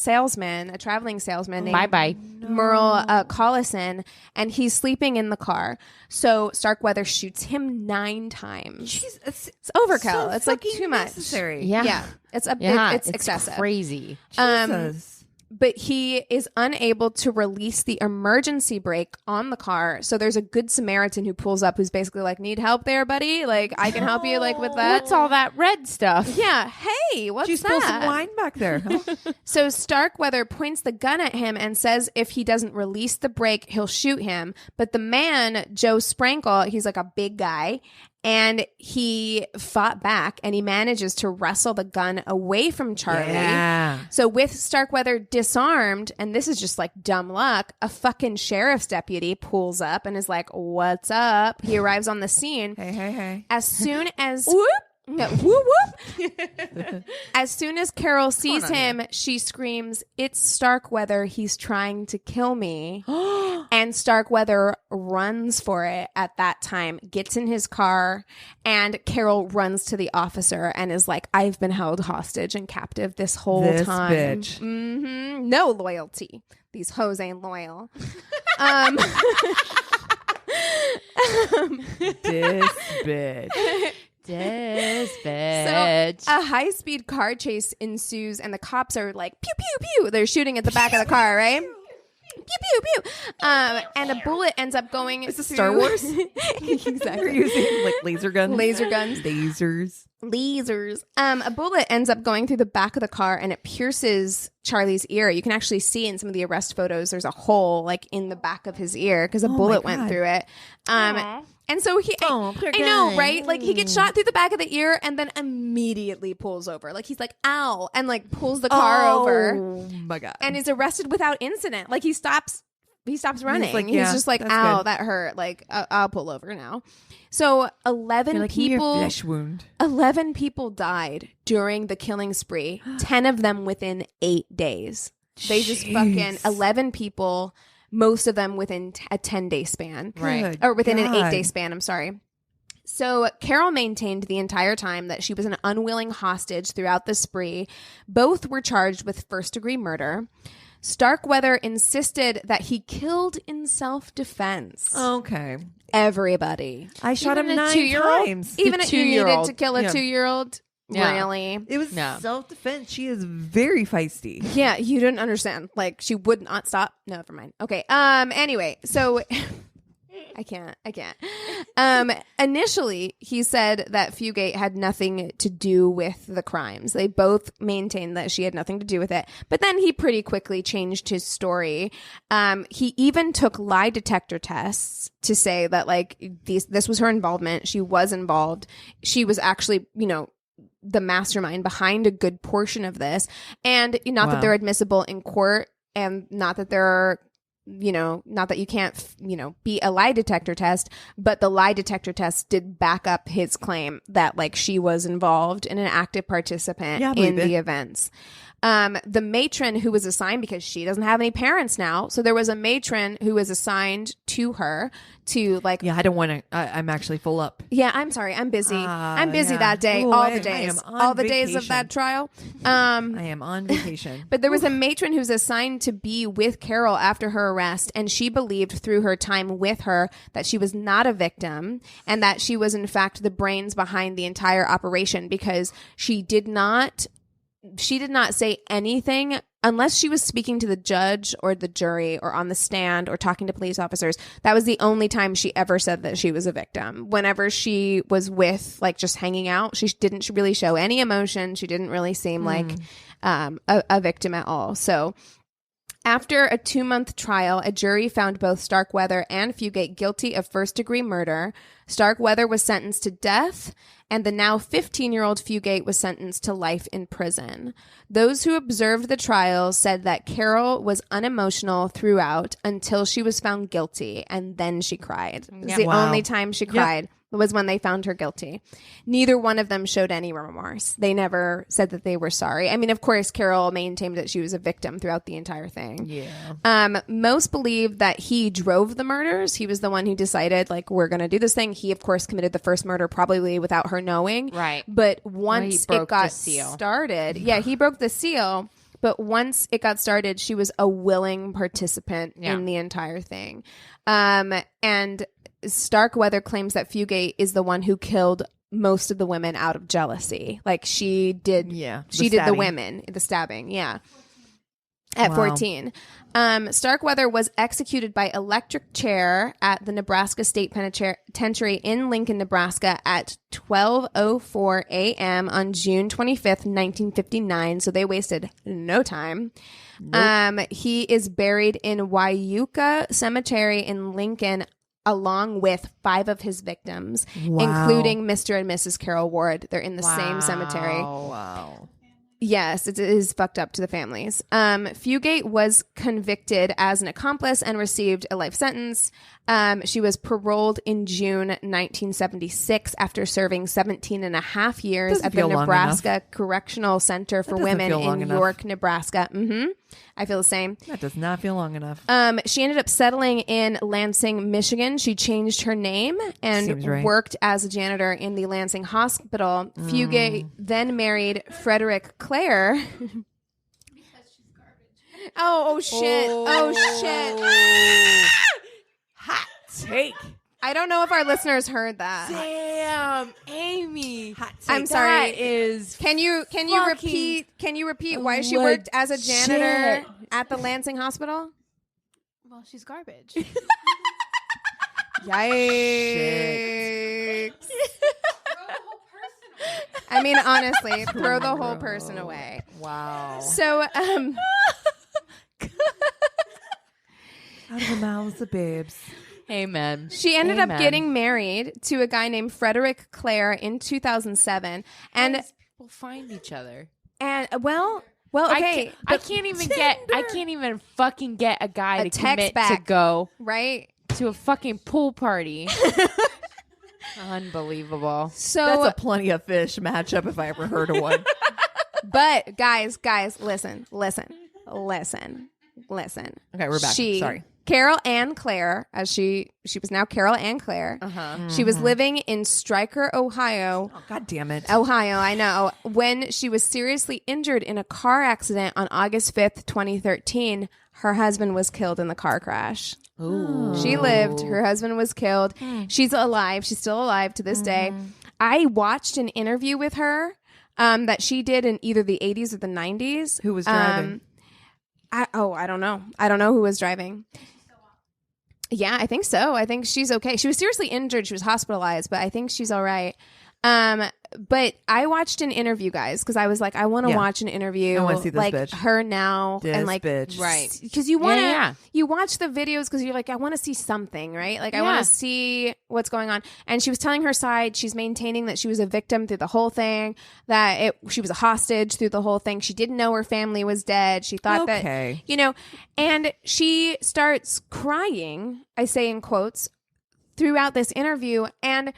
salesman named Merle Collison, and he's sleeping in the car. So Starkweather shoots him 9 times. Jeez, it's overkill. So it's like too much. Necessary. Yeah. It's excessive. Crazy. Jesus. But he is unable to release the emergency brake on the car. So there's a good Samaritan who pulls up who's basically like, need help there, buddy? Like, I can help you like with that. What's all that red stuff? Yeah. Hey, what's Did you that? spill some wine back there? Huh? So Starkweather points the gun at him and says if he doesn't release the brake, he'll shoot him. But the man, Joe Sprankle, he's like a big guy. And he fought back and he manages to wrestle the gun away from Charlie. Yeah. So with Starkweather disarmed, and this is just like dumb luck, a fucking sheriff's deputy pulls up and is like, what's up? He arrives on the scene. Hey. As soon as... whoop! No, whoop, whoop. As soon as Caril sees him, she screams, "It's Starkweather. He's trying to kill me." And Starkweather runs for it at that time, gets in his car, and Caril runs to the officer and is like, "I've been held hostage and captive this whole time. Bitch. Mm-hmm. No loyalty. These hoes ain't loyal." This bitch. This bitch. So a high-speed car chase ensues, and the cops are like, pew, pew, pew. They're shooting at the back of the car, right? Pew, pew, pew. And a bullet ends up going Is this through... Star Wars? Exactly. They're using like laser guns. Lasers. A bullet ends up going through the back of the car, and it pierces Charlie's ear. You can actually see in some of the arrest photos, there's a hole like in the back of his ear because a bullet went through it. And so I know, right? Like he gets shot through the back of the ear and then immediately pulls over. Like he's like, ow, and like pulls the car over. Oh my God. And is arrested without incident. Like he stops running. He's He's just like, ow, that hurt. Like I'll pull over now. So 11 people, flesh wound. 11 people died during the killing spree. 10 of them within 8 days. They just fucking 11 people. Most of them within a 10-day span. Right. Or within an 8-day span, I'm sorry. So Caril maintained the entire time that she was an unwilling hostage throughout the spree. Both were charged with first-degree murder. Starkweather insisted that he killed in self-defense. Okay. Everybody. I shot him 9 times. Even if you needed to kill a Yeah. 2-year-old? Yeah. Really? It was self-defense. She is very feisty. Yeah, you didn't understand. Like, she would not stop. No, never mind. Okay. Anyway, so I can't. Initially, he said that Fugate had nothing to do with the crimes. They both maintained that she had nothing to do with it. But then he pretty quickly changed his story. He even took lie detector tests to say that, like, this was her involvement. She was involved. She was actually, the mastermind behind a good portion of this. And not that they're admissible in court, and not that they're, not that you can't, be a lie detector test, but the lie detector test did back up his claim that like she was involved and an active participant in the events. The matron who was assigned, because she doesn't have any parents now, so there was a matron who was assigned to her to like. Yeah, I don't want to. I'm actually full up. Yeah, I'm sorry. I'm busy. I'm busy that day. Ooh, all the days. All the days of vacation. that trial. I am on vacation. But there was a matron who's assigned to be with Caril after her arrest, and she believed through her time with her that she was not a victim and that she was in fact the brains behind the entire operation, because she did not say anything unless she was speaking to the judge or the jury or on the stand or talking to police officers. That was the only time she ever said that she was a victim. Whenever she was with, like, just hanging out, she didn't really show any emotion. She didn't really seem like a victim at all. So after a 2-month trial, a jury found both Starkweather and Fugate guilty of first-degree murder. Starkweather was sentenced to death, and the now 15-year-old Fugate was sentenced to life in prison. Those who observed the trial said that Caril was unemotional throughout until she was found guilty, and then she cried. It was the only time she cried. Was when they found her guilty. Neither one of them showed any remorse. They never said that they were sorry. I mean, of course, Caril maintained that she was a victim throughout the entire thing. Yeah. Most believe that he drove the murders. He was the one who decided, like, we're going to do this thing. He, of course, committed the first murder probably without her knowing. Right. But once it got started, he broke the seal. But once it got started, she was a willing participant in the entire thing. And Starkweather claims that Fugate is the one who killed most of the women out of jealousy. Like, she did. Yeah, she did the women, the stabbing. Yeah. At 14. Starkweather was executed by electric chair at the Nebraska State Penitentiary in Lincoln, Nebraska at 12:04 a.m. on June 25th, 1959. So they wasted no time. Nope. He is buried in Wyuka Cemetery in Lincoln, along with 5 of his victims, including Mr. and Mrs. Caril Ward. They're in the same cemetery. Wow. Yes, it is fucked up to the families. Fugate was convicted as an accomplice and received a life sentence. She was paroled in June 1976 after serving 17 and a half years at the Nebraska Correctional Center for Women in York, Nebraska. I feel the same. That does not feel long enough. She ended up settling in Lansing, Michigan. She changed her name and worked as a janitor in the Lansing Hospital. Fugate then married Frederick Clare. Oh shit. Oh shit. Hot take. I don't know if our listeners heard that. Damn, Amy. Hot take. I'm sorry. That is Can you repeat why she worked as a janitor at the Lansing Hospital? Well, she's garbage. Yikes. I mean, honestly, throw the whole person away. Wow. So, out of the mouths of babes. Amen. She ended up getting married to a guy named Frederick Clare in 2007, and we'll find each other. And well, okay. I can't even fucking get a guy to commit to go right to a fucking pool party. Unbelievable. So that's a plenty of fish matchup if I ever heard of one. But guys, listen. Okay, we're back. Sorry. Caril Ann Clare, as she was now Caril Ann Clare. She was living in Stryker, Ohio. Oh, God damn it. Ohio, I know. When she was seriously injured in a car accident on August 5th, 2013, her husband was killed in the car crash. Ooh. She lived. Her husband was killed. She's alive. She's still alive to this day. I watched an interview with her that she did in either the 80s or the 90s. Who was driving? I don't know. I don't know who was driving. Yeah, I think so. I think she's okay. She was seriously injured. She was hospitalized, but I think she's all right. But I watched an interview, guys, because I was like, I want to watch an interview. I wanna see this like bitch. her now, This and like bitch. Right. because you want to Yeah. you watch the videos because you're like, I want to see something, right? Like I want Yeah. to see what's going on. And she was telling her side. She's maintaining that she was a victim through the whole thing. That she was a hostage through the whole thing. She didn't know her family was dead. She thought Okay. that and she starts crying. I say in quotes throughout this interview and.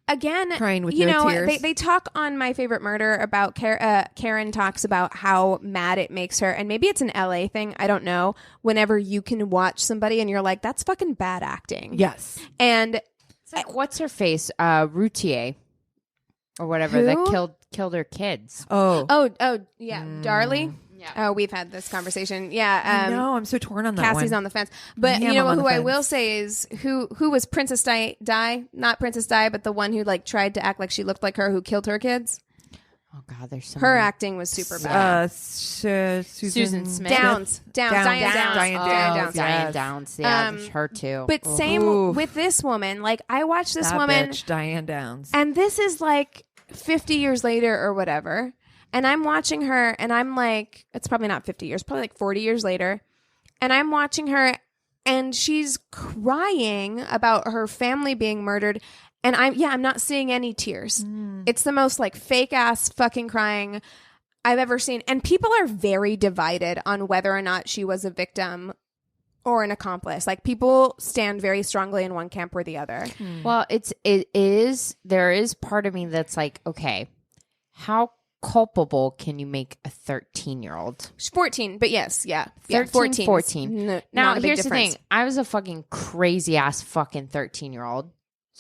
Again, Crying with no tears. They talk on My Favorite Murder about Karen talks about how mad it makes her, and maybe it's an LA thing. I don't know. Whenever you can watch somebody and you're like, that's fucking bad acting. Yes. And It's like, what's her face? Routier or whatever Who? that killed her kids. oh yeah, Darlie. Yeah. Oh, we've had this conversation. Yeah. I know. I'm so torn on that Cassie's one. on the fence. But Yeah, you know I'm on who the I will fence. say is who was Princess Di? Not Princess Di, but the one who like tried to act like she looked like her, who killed her kids. Oh God, there's so Her many. acting was super bad. Susan Smith. Downs. Diane Downs. Diane Oh, Downs. Diane Yes. Downs. Yeah, Um, there's her too. But Ooh. same Oof. with this woman. Like I watched this That woman, bitch, Diane Downs. and this is like 50 years later or whatever. And I'm watching her, and I'm like, it's probably not 50 years, probably like 40 years later. And I'm watching her, and she's crying about her family being murdered. And I'm not seeing any tears. It's the most like fake ass fucking crying I've ever seen. And people are very divided on whether or not she was a victim or an accomplice. Like people stand very strongly in one camp or the other. Well, there is part of me that's like, okay, how culpable can you make a 13-year-old? She's 14, but yes, yeah. 13, 14. 14. Now, Now, here's the thing. I was a fucking crazy ass fucking 13-year-old.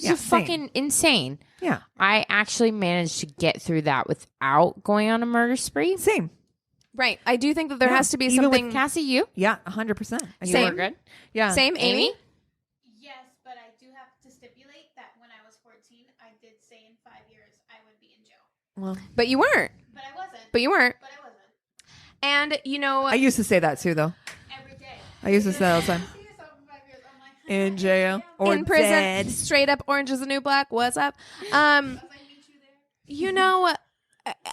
Yeah, It's same. fucking insane. Yeah. I actually managed to get through that without going on a murder spree. Same. Right. I do think that there Yeah, has to be even with something. Cassie, you? Yeah, 100%. And you Same. were good? Yeah. Same, Amy? Amy? Yes, but I do have to stipulate that when I was 14, I did say in 5 years I would be in jail. Well, But you weren't. But I wasn't. But you weren't. But I wasn't. And, you know, I used to say that too, though. Every day. I used to say that all the time. See yourself in 5 years. I'm like, In jail or in prison, dead. straight up Orange is the New Black. What's up? I meet you there. You know,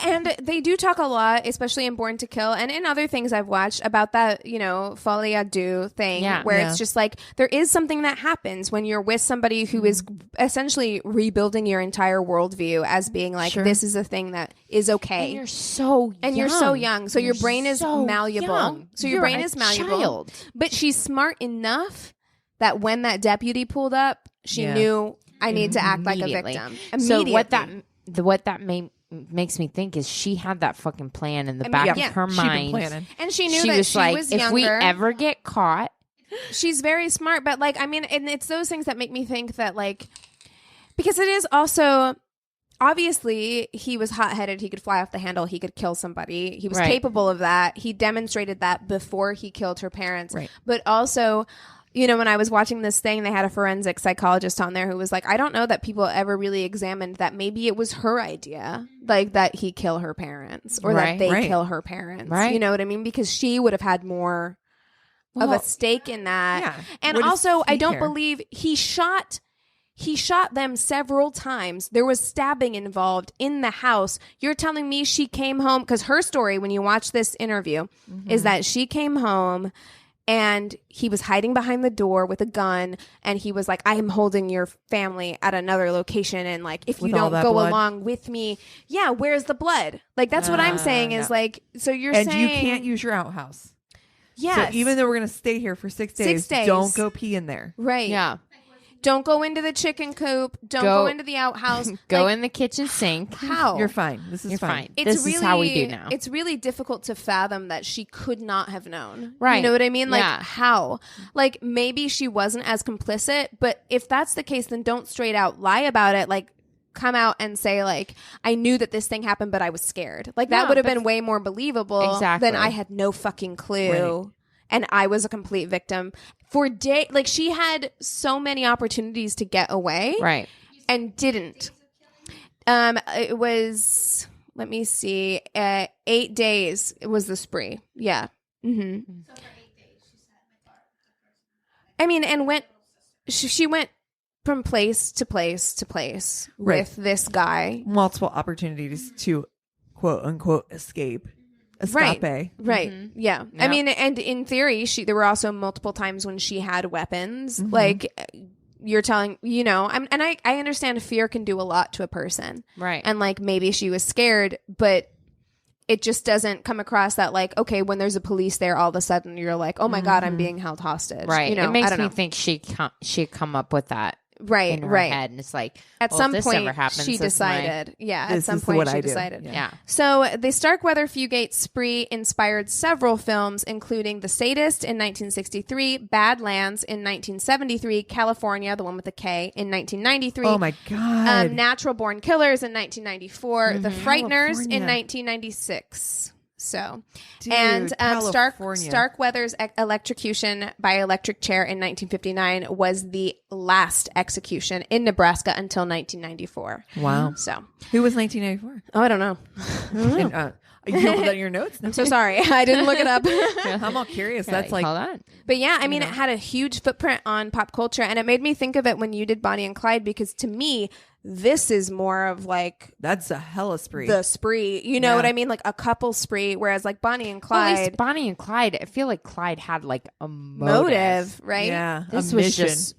and they do talk a lot, especially in Born to Kill and in other things I've watched about that, folie à deux thing where Yeah. it's just like there is something that happens when you're with somebody who is essentially rebuilding your entire worldview as being like, Sure. this is a thing that is okay. And you're so young. And you're so young. So your You're brain is so malleable. young. So your You're brain a is malleable. child. But she's smart enough that when that deputy pulled up, she Yeah. knew I need to act like a Immediately. victim. So Immediately. what that makes me think is she had that fucking plan in the back yeah. of her She'd been mind. planning. And she knew She that was she like, was if younger. we ever get caught, She's very smart, but like, I mean, and it's those things that make me think that like, because it is also, obviously he was hot-headed. He could fly off the handle. He could kill somebody. He was Right. capable of that. He demonstrated that before he killed her parents. Right. But also, when I was watching this thing, they had a forensic psychologist on there who was like, I don't know that people ever really examined that maybe it was her idea, like that he kill her parents or that Right. they Right. kill her parents. Right. You know what I mean? Because she would have had more of a stake in that. Yeah. And What does also, I he don't care? believe he shot them several times. There was stabbing involved in the house. You're telling me she came home, because her story, when you watch this interview, is that she came home and he was hiding behind the door with a gun, and he was like, I am holding your family at another location, and like, if With you all don't that go blood? along with me, where's the blood? Like, that's what I'm saying is no. like, so you're And saying you can't use your outhouse. yes. So even though we're going to stay here for 6 days, 6 days. don't go pee in there. right. yeah, Don't go into the chicken coop. Don't Go- go into the outhouse. go Like, in the kitchen sink. how? You're fine. This is You're fine. fine. It's This really, is how we do now. It's really difficult to fathom that she could not have known. Right. You know what I mean? Like, Yeah. how? Like, maybe she wasn't as complicit, but if that's the case, then don't straight out lie about it. Like, come out and say, like, I knew that this thing happened, but I was scared. Like, that Yeah, would have but- been way more believable Exactly. than I had no fucking clue. And I was a complete victim for day. Like, she had so many opportunities to get away. Right. And didn't. It was, let me see, 8 days. It was the spree. Yeah. Mm-hmm. So for 8 days, she sat in the car with the person. I mean, and went. She went from place to place to place Right. with this guy. Multiple opportunities to quote unquote escape. Escape. Right. Yeah. I Yeah. mean, and in theory, there were also multiple times when she had weapons. Like you're telling, I understand fear can do a lot to a person. Right. And like maybe she was scared, but it just doesn't come across that like, okay, when there's a police there, all of a sudden you're like, oh my God, I'm being held hostage. Right. You know, it makes I don't me know. think she'd come up with that Right. in her Right. head. And it's like, At well, some if this point, ever happens, she this is my- decided. Yeah, at This some is point what she I do. decided. Yeah. So the Starkweather Fugate spree inspired several films, including The Sadist in 1963, Badlands in 1973, California, the one with the K, in 1993. Oh my God. Natural Born Killers in 1994, The Frighteners in California. 1996. So, Dude, and California. Starkweather's electrocution by electric chair in 1959 was the last execution in Nebraska until 1994. Wow. So, Who was 1994? oh, I don't know. And, you know that in your notes? I'm so sorry. I didn't look it up. I'm all curious. Yeah, That's like, hold on. But yeah, I mean, it had a huge footprint on pop culture. And it made me think of it when you did Bonnie and Clyde, because to me, this is more of like that's a hella spree. the spree. You know Yeah. what I mean? Like a couple spree. Whereas like Bonnie and Well, at Clyde, least Bonnie and Clyde, I feel like Clyde had like a motive, right? Yeah. This a was mission. just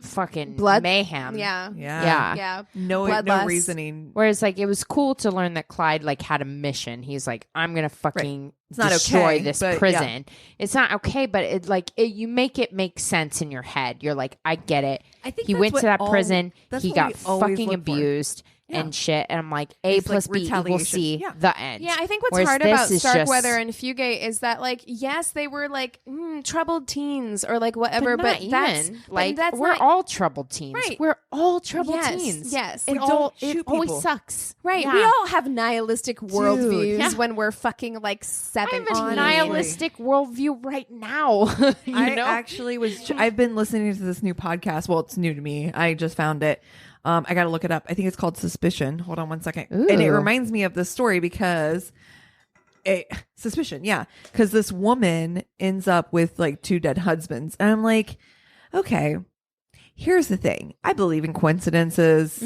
fucking Blood- mayhem. Yeah. Yeah. Yeah. No Bloodlust. reasoning. Whereas like it was cool to learn that Clyde like had a mission. He's like, I'm gonna fucking It's not destroy okay, this but prison. It's not okay, but you make it make sense in your head. You're like, I get it. I think He that's went what to that all- prison. that's He what got we always fucking look for. abused Yeah. and shit. And I'm like, A It's like plus B equals retaliation. C, Yeah. the end. Yeah, I think what's Whereas hard this about is Starkweather just- and Fugate is that, like, yes, they were like troubled teens or like whatever, but, but that's even. but Like that's we're not all troubled teens. Right. We're all troubled Yes, teens. yes. It We all don't it shoot always people. sucks. right. Yeah. We all have nihilistic worldviews yeah. when we're fucking like I 17. have a nihilistic worldview right now. you I know? actually was. I've been listening to this new podcast. Well, it's new to me. I just found it. I got to look it up. I think it's called Suspicion. Hold on one second. And it Ooh. reminds me of this story because Suspicion. Yeah. Because this woman ends up with like 2 dead husbands. And I'm like, okay, here's the thing. I believe in coincidences.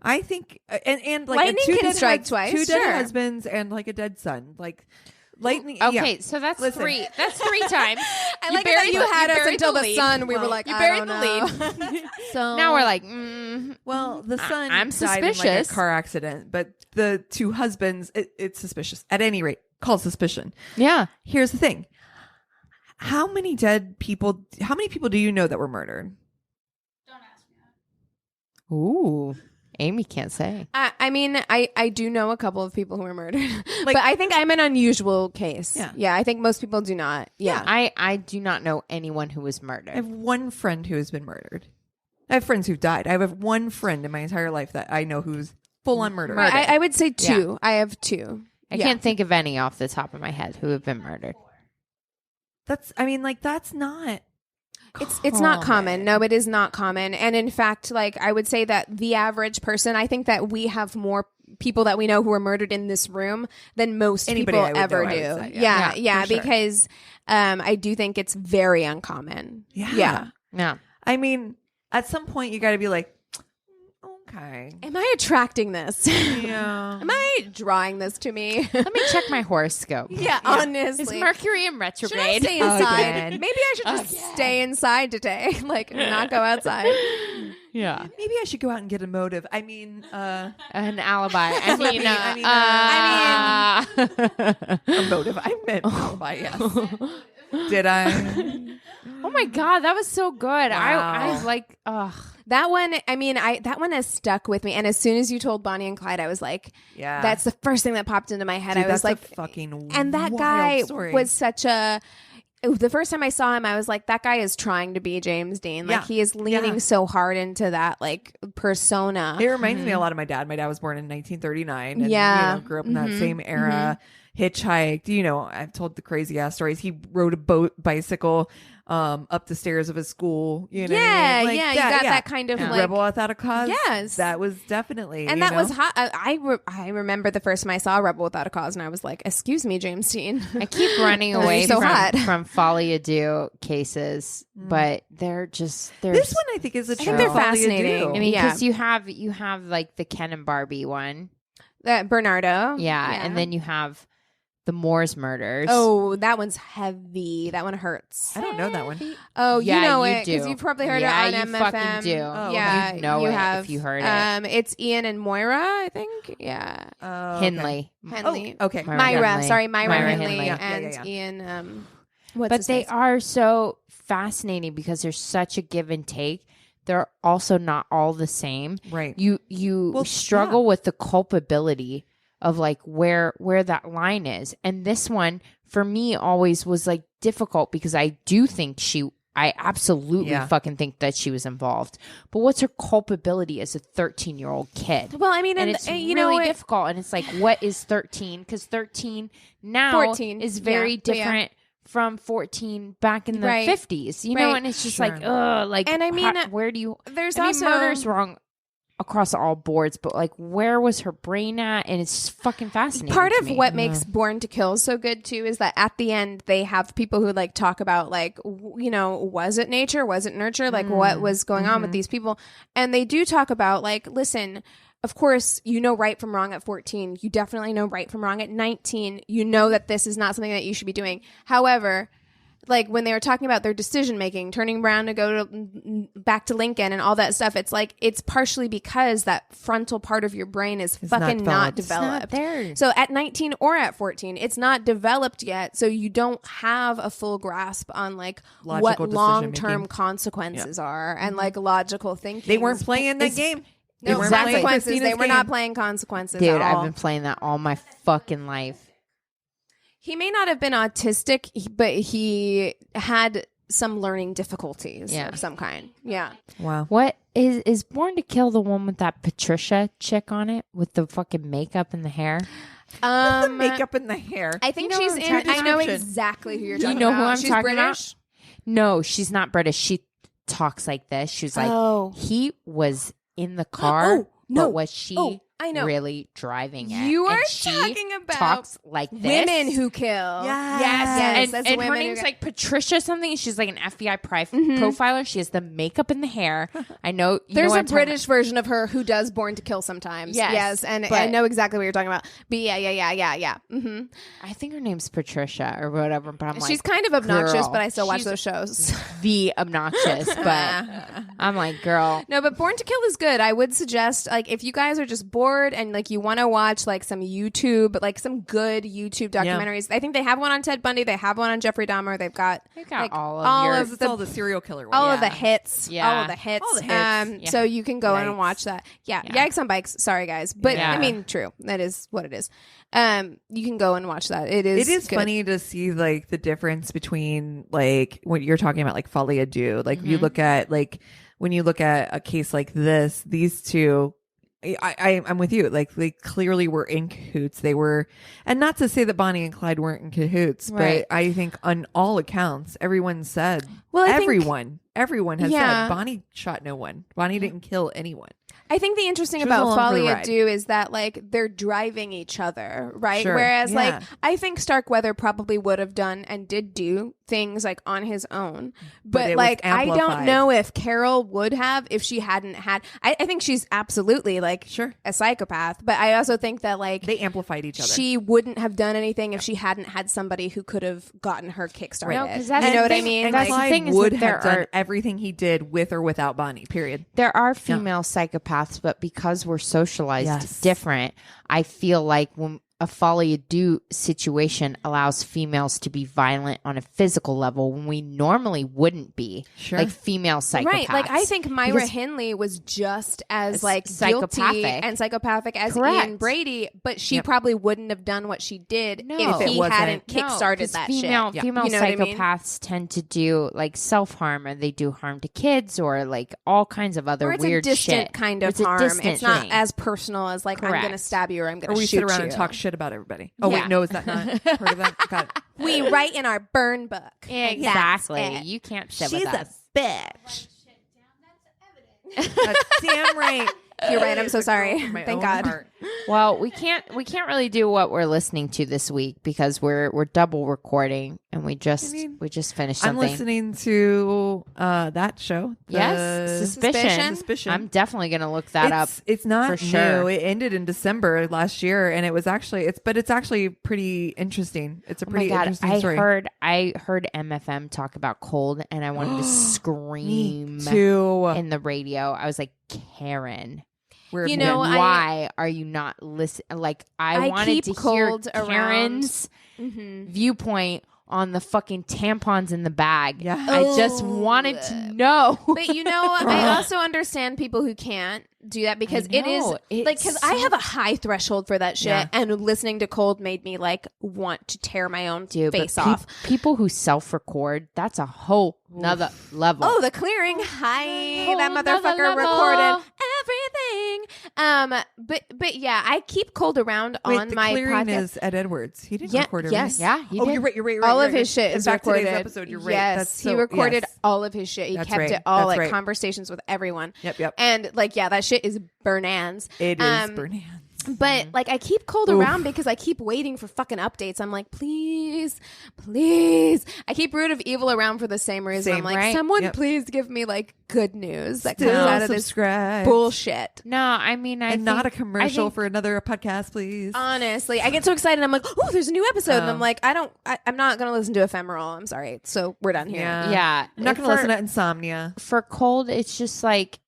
I think, and like Lightning two can dead strike twice, 2 dead sure. husbands and like a dead son. Like lightning. Okay, yeah. so that's Listen. 3. That's 3 times. I like that you had us until the sun. We were like, you I buried don't the know. lead. So Now we're like, well, the son I'm died in like a suspicious. car accident, but the 2 husbands, it's suspicious. At any rate, called Suspicion. yeah. Here's the thing: how many people do you know that were murdered? Don't ask me that. Ooh, Amy can't say. I mean, I do know a couple of people who were murdered, but I think I'm an unusual case. Yeah. I think most people do not. Yeah. I do not know anyone who was murdered. I have one friend who has been murdered. I have friends who've died. I have one friend in my entire life that I know who's full on murdered. I would say 2. I have 2. I can't think of any off the top of my head who have been murdered. That's not. It's not common. No, it is not common. And in fact, like I would say that the average person, I think that we have more people that we know who are murdered in this room than most Anybody people I would ever know, I do. would say, Yeah, yeah, for sure. because I do think it's very uncommon. Yeah. Yeah. I mean, at some point you got to be like, okay, Am I attracting this? yeah. Am I drawing this to me? Let me check my horoscope. Yeah, Is honestly. Mercury in Should I retrograde? stay inside? Again. Maybe I should just stay inside today, like not go outside. Yeah. Maybe I should go out and get a motive. I mean, An alibi. I mean, a motive. I meant alibi. Yes. Did I? oh my God, that was so good. I Wow. like, ugh. That one, I mean, that one has stuck with me. And as soon as you told Bonnie and Clyde, I was like, Yeah. that's the first thing that popped into my head. Dude, I was that's like, a fucking and that wild guy story. was such a. The first time I saw him, I was like, that guy is trying to be James Dean. Like Yeah. he is leaning Yeah. so hard into that like persona. It reminds me a lot of my dad. My dad was born in 1939 and Yeah. grew up in that same era. hitchhiked. You know, I've told the crazy ass stories. He rode a bicycle up the stairs of his school. You know, what I mean? You got that kind of like rebel without a cause. Yes, that was definitely, and that was hot. I remember the first time I saw Rebel Without a Cause, and I was like, "Excuse me, James Dean." I keep running away from Folly Ado cases, but they're this one I think is a true. I think they're fascinating. I mean, because you have like the Ken and Barbie one, that Bernardo, and then you have the Moores murders. Oh, that one's heavy. That one hurts. I don't know that one. Oh, yeah, you know you it because you've probably heard it on MFM. Fucking do. Oh, yeah, you know you it have. if you heard it. It's Ian and Moira, I think. Yeah. Henley. Henley. Oh, okay. Myra. Sorry, Myra Henley. Henley. Yeah, And Ian. What's But his they face? are so fascinating because there's such a give and take. They're also not all the same. Right. You struggle with the culpability of like where that line is. And this one for me always was like difficult because I do think I absolutely fucking think that she was involved. But what's her culpability as a 13-year-old kid? Well, I mean, and it's really difficult. And it's like, what is 13? Because 13 now 14 is very different from 14 back in the 50s. You know, and it's just like, ugh. Like, and I mean, where do you... There's also... murder's wrong across all boards, but like where was her brain at? And it's fucking fascinating. Part of what makes Born to Kill so good too is that at the end they have people who like talk about like, you know, was it nature, was it nurture, like what was going on with these people, and they do talk about like, listen, of course you know right from wrong at 14, you definitely know right from wrong at 19, you know that this is not something that you should be doing. However, like when they were talking about their decision making, turning around to go back to Lincoln and all that stuff, it's like it's partially because that frontal part of your brain is fucking not developed. It's not there. So at 19 or at 14, it's not developed yet. So you don't have a full grasp on like Logical what long-term consequences are and like logical thinking. They weren't playing that game. No, consequences. They were not playing consequences. Dude, at all. I've been playing that all my fucking life. He may not have been autistic, but he had some learning difficulties of some kind. Yeah. Wow. What is Born to Kill the one with that Patricia chick on it with the fucking makeup and the hair? The makeup and the hair. I think You know she's what in. I'm I know talking about? exactly who you're talking You know about. who I'm She's talking British? about? No, she's not British. She talks like this. She was like, he was in the car, but was she I know. really driving it? You are And she talking about talks like this. Women who kill. Yes. And, that's and her women who name's kill. like Patricia something. She's like an FBI profiler. She has the makeup and the hair. I know. There's a British version of her who does Born to Kill sometimes. Yes, and but- I know exactly what you're talking about. But yeah. Mm-hmm. I think her name's Patricia or whatever. But I'm like, She's kind of obnoxious, girl, but I still watch she's those shows. the obnoxious. But I'm like, girl. No, but Born to Kill is good. I would suggest, like, if you guys are just bored and like you want to watch like some YouTube, like some good YouTube documentaries. I think they have one on Ted Bundy. They have one on Jeffrey Dahmer. They've got like, all of the serial killer one. all of the hits. Yeah. All of the hits. All the hits. So you can go in Yikes. and watch that. Yeah. Yikes on bikes. Sorry, guys. But Yeah. I mean, true. That is what it is. You can go and watch that. It is good. Funny to see like the difference between like what you're talking about, like Folie à Deux. Like you look at like when you look at a case like this, these two, I'm with you. Like they clearly were in cahoots. They were, and not to say that Bonnie and Clyde weren't in cahoots, Right. but I think on all accounts, everyone said, everyone has said Bonnie shot no one. Bonnie didn't kill anyone. I think the interesting She was about along for the Folie à ride. Deux is that like they're driving each other, right? Sure, Whereas yeah. like I think Starkweather probably would have done and did do things like on his own, but it was like I don't amplified. know if Caril would have if she hadn't had. I think she's absolutely like a psychopath, but I also think that like They amplified each other. she wouldn't have done anything if she hadn't had somebody who could have gotten her kickstarted. No, 'cause that's you know the what I thing- mean? and that's Like, the Clyde thing is would that there have done are- everything he did with or without Bonnie. Period. There are female psychopaths, but because we're socialized Yes. different, I feel like when a Folie à Deux situation allows females to be violent on a physical level when we normally wouldn't be. Sure. Like female psychopaths. Right, like I think Myra Because- Henley was just as like guilty psychopathic. and psychopathic as Correct. Ian Brady, but she probably wouldn't have done what she did No. if If it he wasn't- hadn't No, kickstarted 'cause that female, shit. Female You know what I mean? psychopaths tend to do like self-harm, or they do harm to kids, or like all kinds of other Or it's weird a distant shit. kind of It's a harm. distant It's not thing. as personal as like I'm Correct. going to stab you or I'm going Or to we shoot sit around you. and talk shit shit about everybody. Oh Yeah. wait, no, is that not part of that? Got it. We write in our burn book. and that's Exactly. it. You can't sit She's with a us. bitch. Shit down. That's evidence. That's damn right. You're right. I'm so It's a girl sorry. from my Thank own God. heart. Well, we can't really do what we're listening to this week because we're double recording and we just finished I'm something. listening to that show. Yes, Suspicion? Suspicion. I'm definitely gonna look that up. It's not for sure. new. It ended in December last year, and it was actually it's actually pretty interesting. It's a Oh my pretty God, interesting story. I heard MFM talk about cold and I wanted to scream Me too. in the radio. I was like, Karen, Where have You you know, been? why are you not listening? Like, I wanted keep to hear cold around. Karen's viewpoint on the fucking tampons in the bag. Yeah. I just wanted to know. But you know, I also understand people who can't do that because I it is know. It's like because I have a high threshold for that shit, Yeah. and listening to Cold made me like want to tear my own Dude, face but off. people who self-record, that's a whole nother level. Oh, the clearing. Hi, Whole that nother motherfucker level. recorded everything. But yeah, I keep Cold around Wait, on the my clearing podcast. is Ed Edwards. He didn't Yeah, record it. yes. Right? yeah, he Oh, did. you're right. You're right. All you're of right. his shit In is fact, recorded. Today's episode, you're right. Yes, That's he so- recorded yes. all of his shit. He That's kept right. it all That's like right. conversations with everyone. Yep. And like, yeah, that shit is burnans. It is Bernan's. But like, I keep Cold around because I keep waiting for fucking updates. I'm like, please. I keep Root of Evil around for the same reason. Same, I'm like, right? someone Yep. please give me like good news that Still comes out of this subscribe. bullshit. No, I mean, and not a commercial think- for another podcast, please. Honestly, I get so excited. I'm like, oh, there's a new episode. And I'm like, I'm not going to listen to Ephemeral. I'm sorry. So we're done here. Yeah, I'm not going to listen to Insomnia. for Cold. It's just like,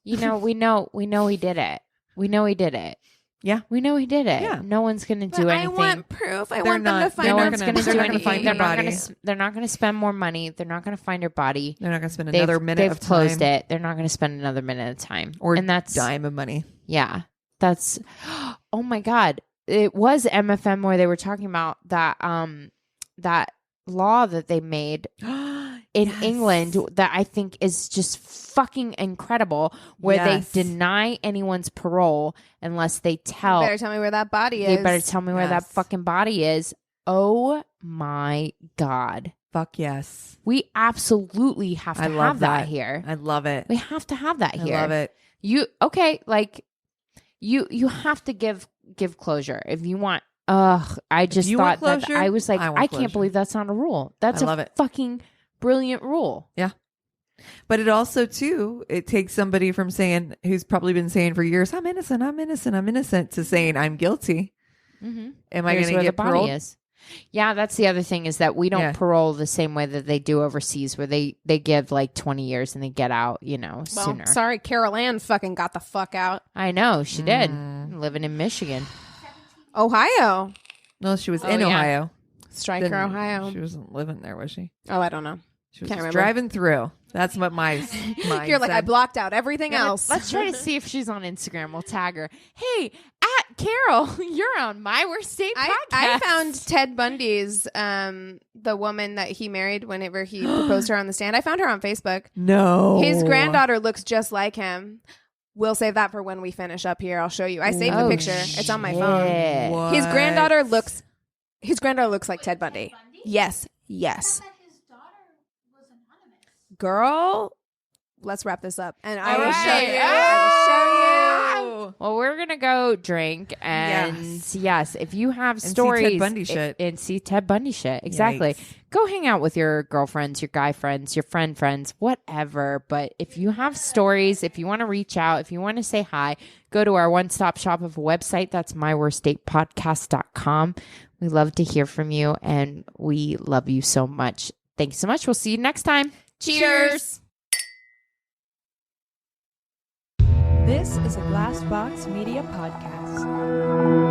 we know he did it. We know he did it. Yeah. We know he did it. Yeah. No one's gonna But do I anything. want proof. I They're want them to not- find No they're out. one's not gonna they're do not gonna anything. find They're their not body. they're not gonna spend more money. They're not gonna find her body. They're not going to spend another minute They've of time. closed it. They're not gonna spend another minute of time. Or and that's dime of money. yeah. That's oh my God. It was MFM where they were talking about that that law that they made in Yes. England that I think is just fucking incredible, where Yes. they deny anyone's parole unless they You tell. better tell me where that body They is. better tell me where that Yes. fucking body is. Oh my God. Fuck yes. We absolutely have to I love have that that. here. I love it. We have to have that here. I love it. You like you have to give closure if you want. I just you thought want that closure, I was like, I want I can't closure. believe that's not a rule. That's I a love it. fucking brilliant rule. But it also, too, it takes somebody from saying, who's probably been saying for years, I'm innocent, to saying, I'm guilty. Mm-hmm. Am I Here's going where to the get body paroled? is. Yeah, that's the other thing is that we don't Yeah. parole the same way that they do overseas, where they give like 20 years and they get out, Well, sooner. sorry, Carol Ann fucking got the fuck out. I know she did, Mm. living in Michigan. Ohio. No, she was Oh, in yeah. Ohio. Striker, Then Ohio. She wasn't living there, was she? Oh, I don't know. She was Can't just remember. driving through. That's what my mind You're like, said. I blocked out everything Yeah, else. let's try to see if she's on Instagram. We'll tag her. Hey, at Carol, you're on My Worst Date podcast. I found Ted Bundy's, the woman that he married whenever he proposed to her on the stand. I found her on Facebook. No. His granddaughter looks just like him. We'll save that for when we finish up here. I'll show you. I saved the Oh, picture. It's on my phone. shit. What? His granddaughter looks like Ted Bundy. Ted Bundy? Yes. I Yes. thought his daughter was anonymous. Girl, let's wrap this up. And I All will right. show you. I will show you. Well, we're gonna go drink, and yes, if you have see Ted stories Bundy shit. and see Ted Bundy shit, exactly. Yikes. Go hang out with your girlfriends, your guy friends, your friends, whatever. But if you have stories, if you want to reach out, if you want to say hi, go to our one-stop shop of a website. That's myworstdatepodcast.com. We love to hear from you, and we love you so much. Thanks so much. We'll see you next time. Cheers. This is a Glassbox Media podcast.